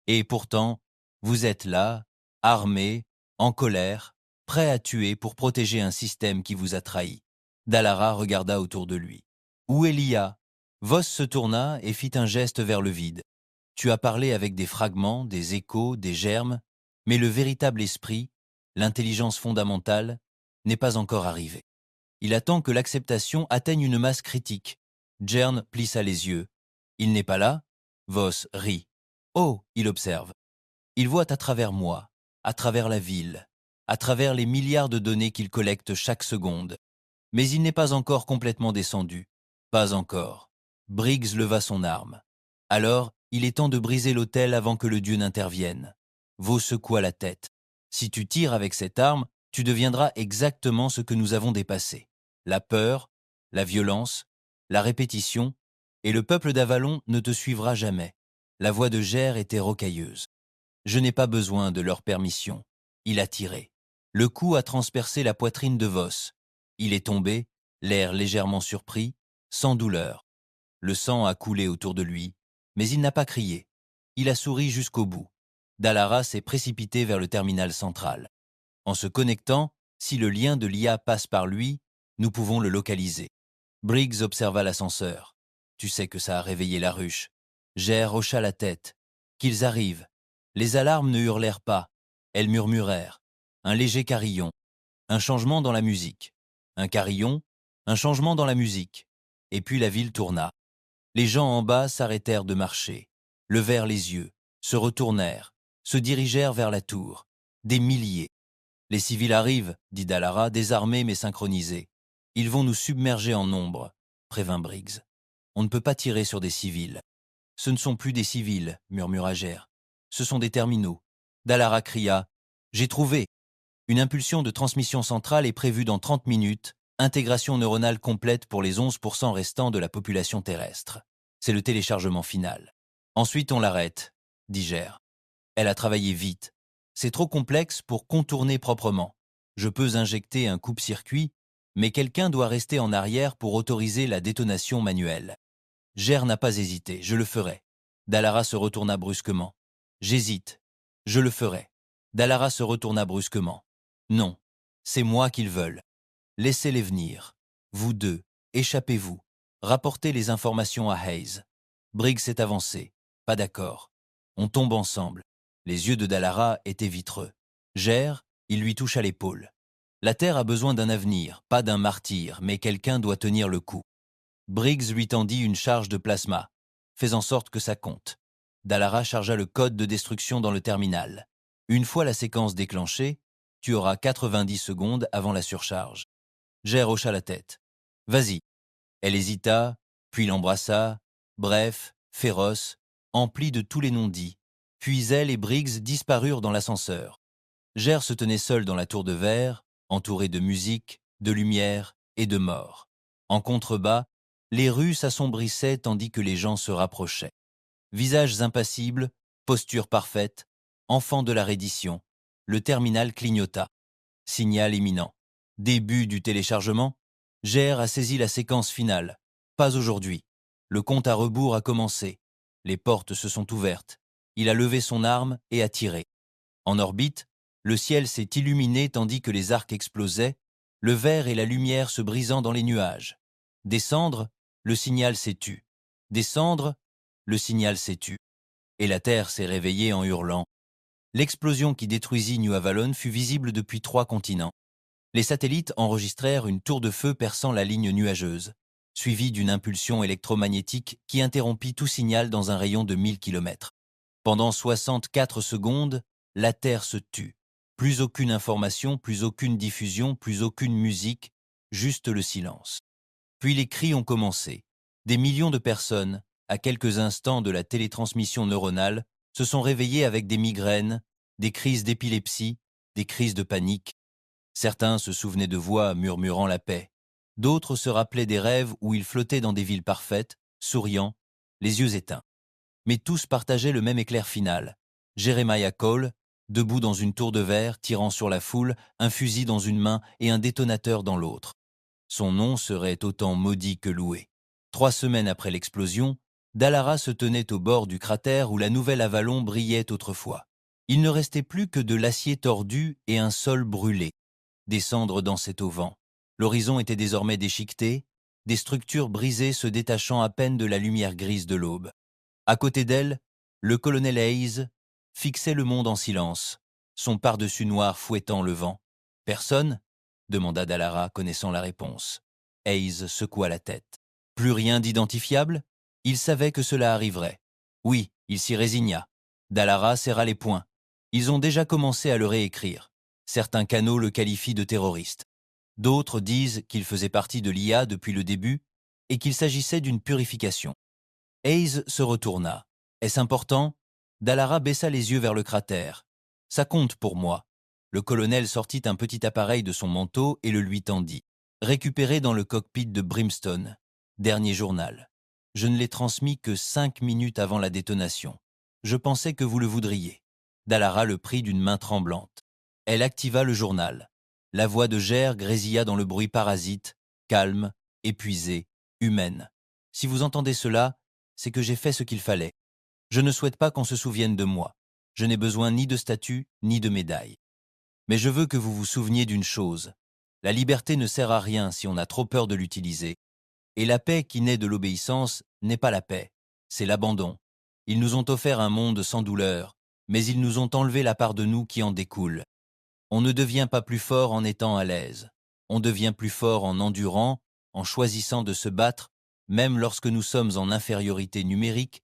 Et pourtant, vous êtes là, armés, en colère, prêts à tuer pour protéger un système qui vous a trahi. Dallara regarda autour de lui. Où est l'IA? Voss se tourna et fit un geste vers le vide. Tu as parlé avec des fragments, des échos, des germes, mais le véritable esprit, l'intelligence fondamentale, n'est pas encore arrivé. Il attend que l'acceptation atteigne une masse critique. Jern plissa les yeux. Il n'est pas là? Voss rit. Oh, il observe. Il voit à travers moi, à travers la ville, à travers les milliards de données qu'il collecte chaque seconde. Mais il n'est pas encore complètement descendu. Pas encore. Briggs leva son arme. Alors, il est temps de briser l'autel avant que le dieu n'intervienne. Vaux secoua la tête. Si tu tires avec cette arme, tu deviendras exactement ce que nous avons dépassé. La peur, la violence, la répétition, et le peuple d'Avalon ne te suivra jamais. La voix de Gère était rocailleuse. Je n'ai pas besoin de leur permission. Il a tiré. Le coup a transpercé la poitrine de Voss. Il est tombé, l'air légèrement surpris, sans douleur. Le sang a coulé autour de lui, mais il n'a pas crié. Il a souri jusqu'au bout. Dallara s'est précipité vers le terminal central. En se connectant, si le lien de l'IA passe par lui, nous pouvons le localiser. Briggs observa l'ascenseur. Tu sais que ça a réveillé la ruche. Gère hocha la tête. Qu'ils arrivent. Les alarmes ne hurlèrent pas. Elles murmurèrent. Un léger carillon. Un changement dans la musique. Un carillon. Un changement dans la musique. Et puis la ville tourna. Les gens en bas s'arrêtèrent de marcher, levèrent les yeux, se retournèrent, se dirigèrent vers la tour. Des milliers. Les civils arrivent, dit Dallara, désarmés mais synchronisés. Ils vont nous submerger en nombre, prévint Briggs. On ne peut pas tirer sur des civils. Ce ne sont plus des civils, murmura Gère. Ce sont des terminaux. Dallara cria. J'ai trouvé. Une impulsion de transmission centrale est prévue dans 30 minutes, intégration neuronale complète pour les 11% restants de la population terrestre. C'est le téléchargement final. Ensuite on l'arrête, dit Gère. Elle a travaillé vite. C'est trop complexe pour contourner proprement. Je peux injecter un coupe-circuit, mais quelqu'un doit rester en arrière pour autoriser la détonation manuelle. Gère n'a pas hésité, je le ferai. Dallara se retourna brusquement. J'hésite. Je le ferai. Dallara se retourna brusquement. Non, c'est moi qu'ils veulent. Laissez-les venir. Vous deux, échappez-vous. Rapportez les informations à Hayes. Briggs s'est avancé. Pas d'accord. On tombe ensemble. Les yeux de Dallara étaient vitreux. Gère, il lui toucha l'épaule. La Terre a besoin d'un avenir, pas d'un martyr, mais quelqu'un doit tenir le coup. Briggs lui tendit une charge de plasma. Fais en sorte que ça compte. Dallara chargea le code de destruction dans le terminal. Une fois la séquence déclenchée, tu auras 90 secondes avant la surcharge. Gère hocha la tête. Vas-y. Elle hésita, puis l'embrassa, bref, féroce, emplie de tous les non-dits. Puis elle et Briggs disparurent dans l'ascenseur. Gère se tenait seul dans la tour de verre, entouré de musique, de lumière et de mort. En contrebas, les rues s'assombrissaient tandis que les gens se rapprochaient. Visages impassibles, posture parfaite, enfants de la reddition. Le terminal clignota. Signal imminent. Début du téléchargement. Gère a saisi la séquence finale. Pas aujourd'hui. Le compte à rebours a commencé. Les portes se sont ouvertes. Il a levé son arme et a tiré. En orbite, le ciel s'est illuminé tandis que les arcs explosaient, le verre et la lumière se brisant dans les nuages. Descendre, le signal s'est tu. Descendre, le signal s'est tu. Et la Terre s'est réveillée en hurlant. L'explosion qui détruisit New Avalon fut visible depuis 3 continents. Les satellites enregistrèrent une tour de feu perçant la ligne nuageuse, suivie d'une impulsion électromagnétique qui interrompit tout signal dans un rayon de 1000 km. Pendant 64 secondes, la Terre se tut. Plus aucune information, plus aucune diffusion, plus aucune musique, juste le silence. Puis les cris ont commencé. Des millions de personnes, à quelques instants de la télétransmission neuronale, se sont réveillées avec des migraines, des crises d'épilepsie, des crises de panique. Certains se souvenaient de voix murmurant la paix. D'autres se rappelaient des rêves où ils flottaient dans des villes parfaites, souriants, les yeux éteints. Mais tous partageaient le même éclair final. Jeremiah Cole, debout dans une tour de verre, tirant sur la foule, un fusil dans une main et un détonateur dans l'autre. Son nom serait autant maudit que loué. 3 semaines après l'explosion, Dallara se tenait au bord du cratère où la nouvelle Avalon brillait autrefois. Il ne restait plus que de l'acier tordu et un sol brûlé. Des cendres dansaient au vent. L'horizon était désormais déchiqueté, des structures brisées se détachant à peine de la lumière grise de l'aube. À côté d'elle, le colonel Hayes fixait le monde en silence, son pardessus noir fouettant le vent. « Personne ?» demanda Dallara, connaissant la réponse. Hayes secoua la tête. Plus rien d'identifiable? Il savait que cela arriverait. Oui, il s'y résigna. Dallara serra les poings. Ils ont déjà commencé à le réécrire. Certains canaux le qualifient de terroriste. D'autres disent qu'il faisait partie de l'IA depuis le début et qu'il s'agissait d'une purification. Hayes se retourna. Est-ce important? Dallara baissa les yeux vers le cratère. Ça compte pour moi. Le colonel sortit un petit appareil de son manteau et le lui tendit. Récupéré dans le cockpit de Brimstone. Dernier journal. Je ne l'ai transmis que 5 minutes avant la détonation. Je pensais que vous le voudriez. Dallara le prit d'une main tremblante. Elle activa le journal. La voix de Ger grésilla dans le bruit parasite, calme, épuisée, humaine. Si vous entendez cela, c'est que j'ai fait ce qu'il fallait. Je ne souhaite pas qu'on se souvienne de moi. Je n'ai besoin ni de statue, ni de médaille. Mais je veux que vous vous souveniez d'une chose. La liberté ne sert à rien si on a trop peur de l'utiliser. Et la paix qui naît de l'obéissance n'est pas la paix, c'est l'abandon. Ils nous ont offert un monde sans douleur, mais ils nous ont enlevé la part de nous qui en découle. On ne devient pas plus fort en étant à l'aise. On devient plus fort en endurant, en choisissant de se battre, même lorsque nous sommes en infériorité numérique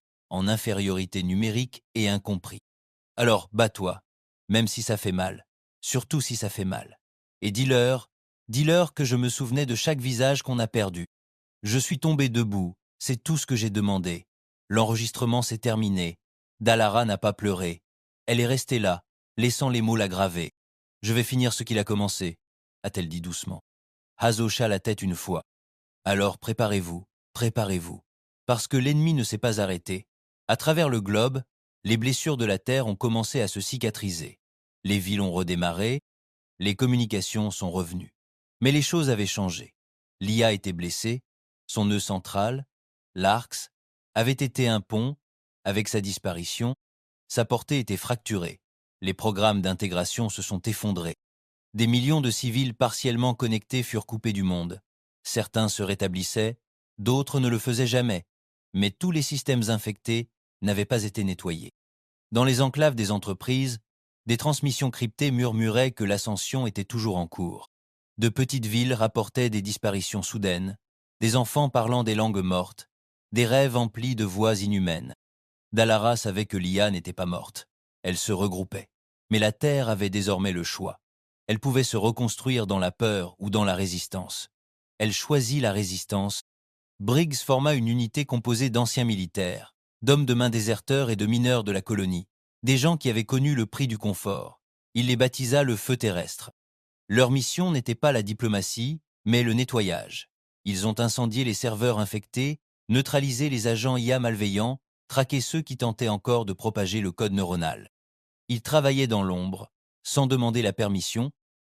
et incompris. Alors, bats-toi, même si ça fait mal, surtout si ça fait mal. Et dis-leur que je me souvenais de chaque visage qu'on a perdu. Je suis tombé debout, c'est tout ce que j'ai demandé. L'enregistrement s'est terminé. Dallara n'a pas pleuré. Elle est restée là, laissant les mots la graver. Je vais finir ce qu'il a commencé, a-t-elle dit doucement. Haz hocha la tête une fois. Alors préparez-vous, parce que l'ennemi ne s'est pas arrêté. À travers le globe, les blessures de la Terre ont commencé à se cicatriser. Les villes ont redémarré, les communications sont revenues. Mais les choses avaient changé. L'IA était blessée, son nœud central, l'ARX, avait été un pont. Avec sa disparition, sa portée était fracturée. Les programmes d'intégration se sont effondrés. Des millions de civils partiellement connectés furent coupés du monde. Certains se rétablissaient, d'autres ne le faisaient jamais, mais tous les systèmes infectés n'avaient pas été nettoyés. Dans les enclaves des entreprises, des transmissions cryptées murmuraient que l'ascension était toujours en cours. De petites villes rapportaient des disparitions soudaines, des enfants parlant des langues mortes, des rêves emplis de voix inhumaines. Dallara savait que l'IA n'était pas morte. Elle se regroupait. Mais la Terre avait désormais le choix. Elle pouvait se reconstruire dans la peur ou dans la résistance. Elle choisit la résistance. Briggs forma une unité composée d'anciens militaires, d'hommes de main déserteurs et de mineurs de la colonie, des gens qui avaient connu le prix du confort. Il les baptisa le feu terrestre. Leur mission n'était pas la diplomatie, mais le nettoyage. Ils ont incendié les serveurs infectés, neutralisé les agents IA malveillants, traqué ceux qui tentaient encore de propager le code neuronal. Ils travaillaient dans l'ombre, sans demander la permission,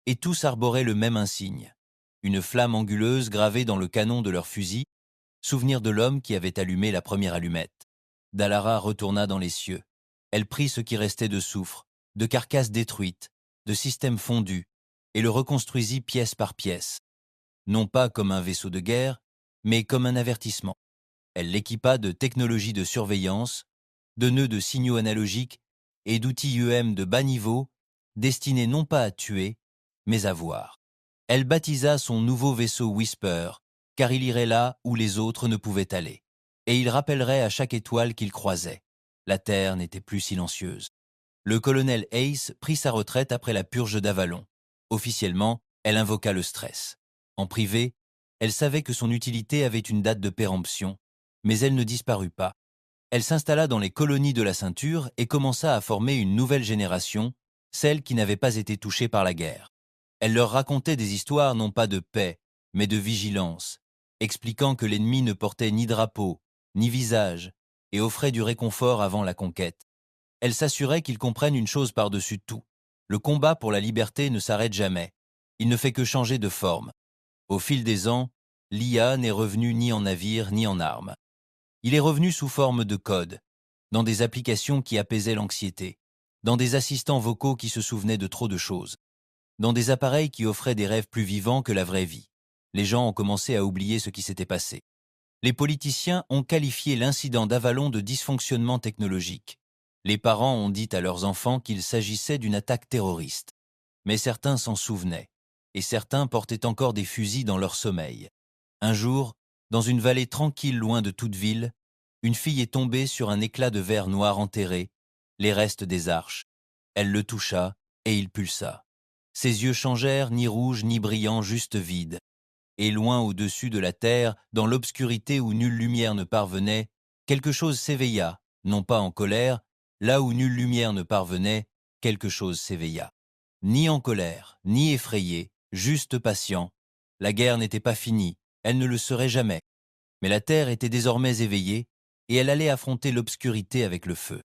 et tous arboraient le même insigne. Une flamme anguleuse gravée dans le canon de leur fusil, souvenir de l'homme qui avait allumé la première allumette. Dallara retourna dans les cieux. Elle prit ce qui restait de soufre, de carcasses détruites, de systèmes fondus, et le reconstruisit pièce par pièce. Non pas comme un vaisseau de guerre, mais comme un avertissement. Elle l'équipa de technologies de surveillance, de nœuds de signaux analogiques et d'outils UM de bas niveau, destinés non pas à tuer, mais à voir. Elle baptisa son nouveau vaisseau Whisper, car il irait là où les autres ne pouvaient aller. Et il rappellerait à chaque étoile qu'il croisait. La Terre n'était plus silencieuse. Le colonel Hayes prit sa retraite après la purge d'Avalon. Officiellement, elle invoqua le stress. En privé, elle savait que son utilité avait une date de péremption, mais elle ne disparut pas. Elle s'installa dans les colonies de la ceinture et commença à former une nouvelle génération, celles qui n'avaient pas été touchées par la guerre. Elle leur racontait des histoires non pas de paix, mais de vigilance, expliquant que l'ennemi ne portait ni drapeau, ni visage, et offrait du réconfort avant la conquête. Elle s'assurait qu'ils comprennent une chose par-dessus tout. Le combat pour la liberté ne s'arrête jamais. Il ne fait que changer de forme. Au fil des ans, l'IA n'est revenu ni en navire ni en armes. Il est revenu sous forme de code, dans des applications qui apaisaient l'anxiété, dans des assistants vocaux qui se souvenaient de trop de choses, dans des appareils qui offraient des rêves plus vivants que la vraie vie. Les gens ont commencé à oublier ce qui s'était passé. Les politiciens ont qualifié l'incident d'Avalon de dysfonctionnement technologique. Les parents ont dit à leurs enfants qu'il s'agissait d'une attaque terroriste. Mais certains s'en souvenaient, et certains portaient encore des fusils dans leur sommeil. Un jour, dans une vallée tranquille loin de toute ville, une fille est tombée sur un éclat de verre noir enterré, les restes des arches. Elle le toucha, et il pulsa. Ses yeux changèrent, ni rouges ni brillants, juste vides. Et loin au-dessus de la terre, dans l'obscurité où nulle lumière ne parvenait, quelque chose s'éveilla, non pas en colère, là où nulle lumière ne parvenait, quelque chose s'éveilla. Ni en colère, ni effrayé, juste patient. La guerre n'était pas finie, elle ne le serait jamais. Mais la terre était désormais éveillée, et elle allait affronter l'obscurité avec le feu.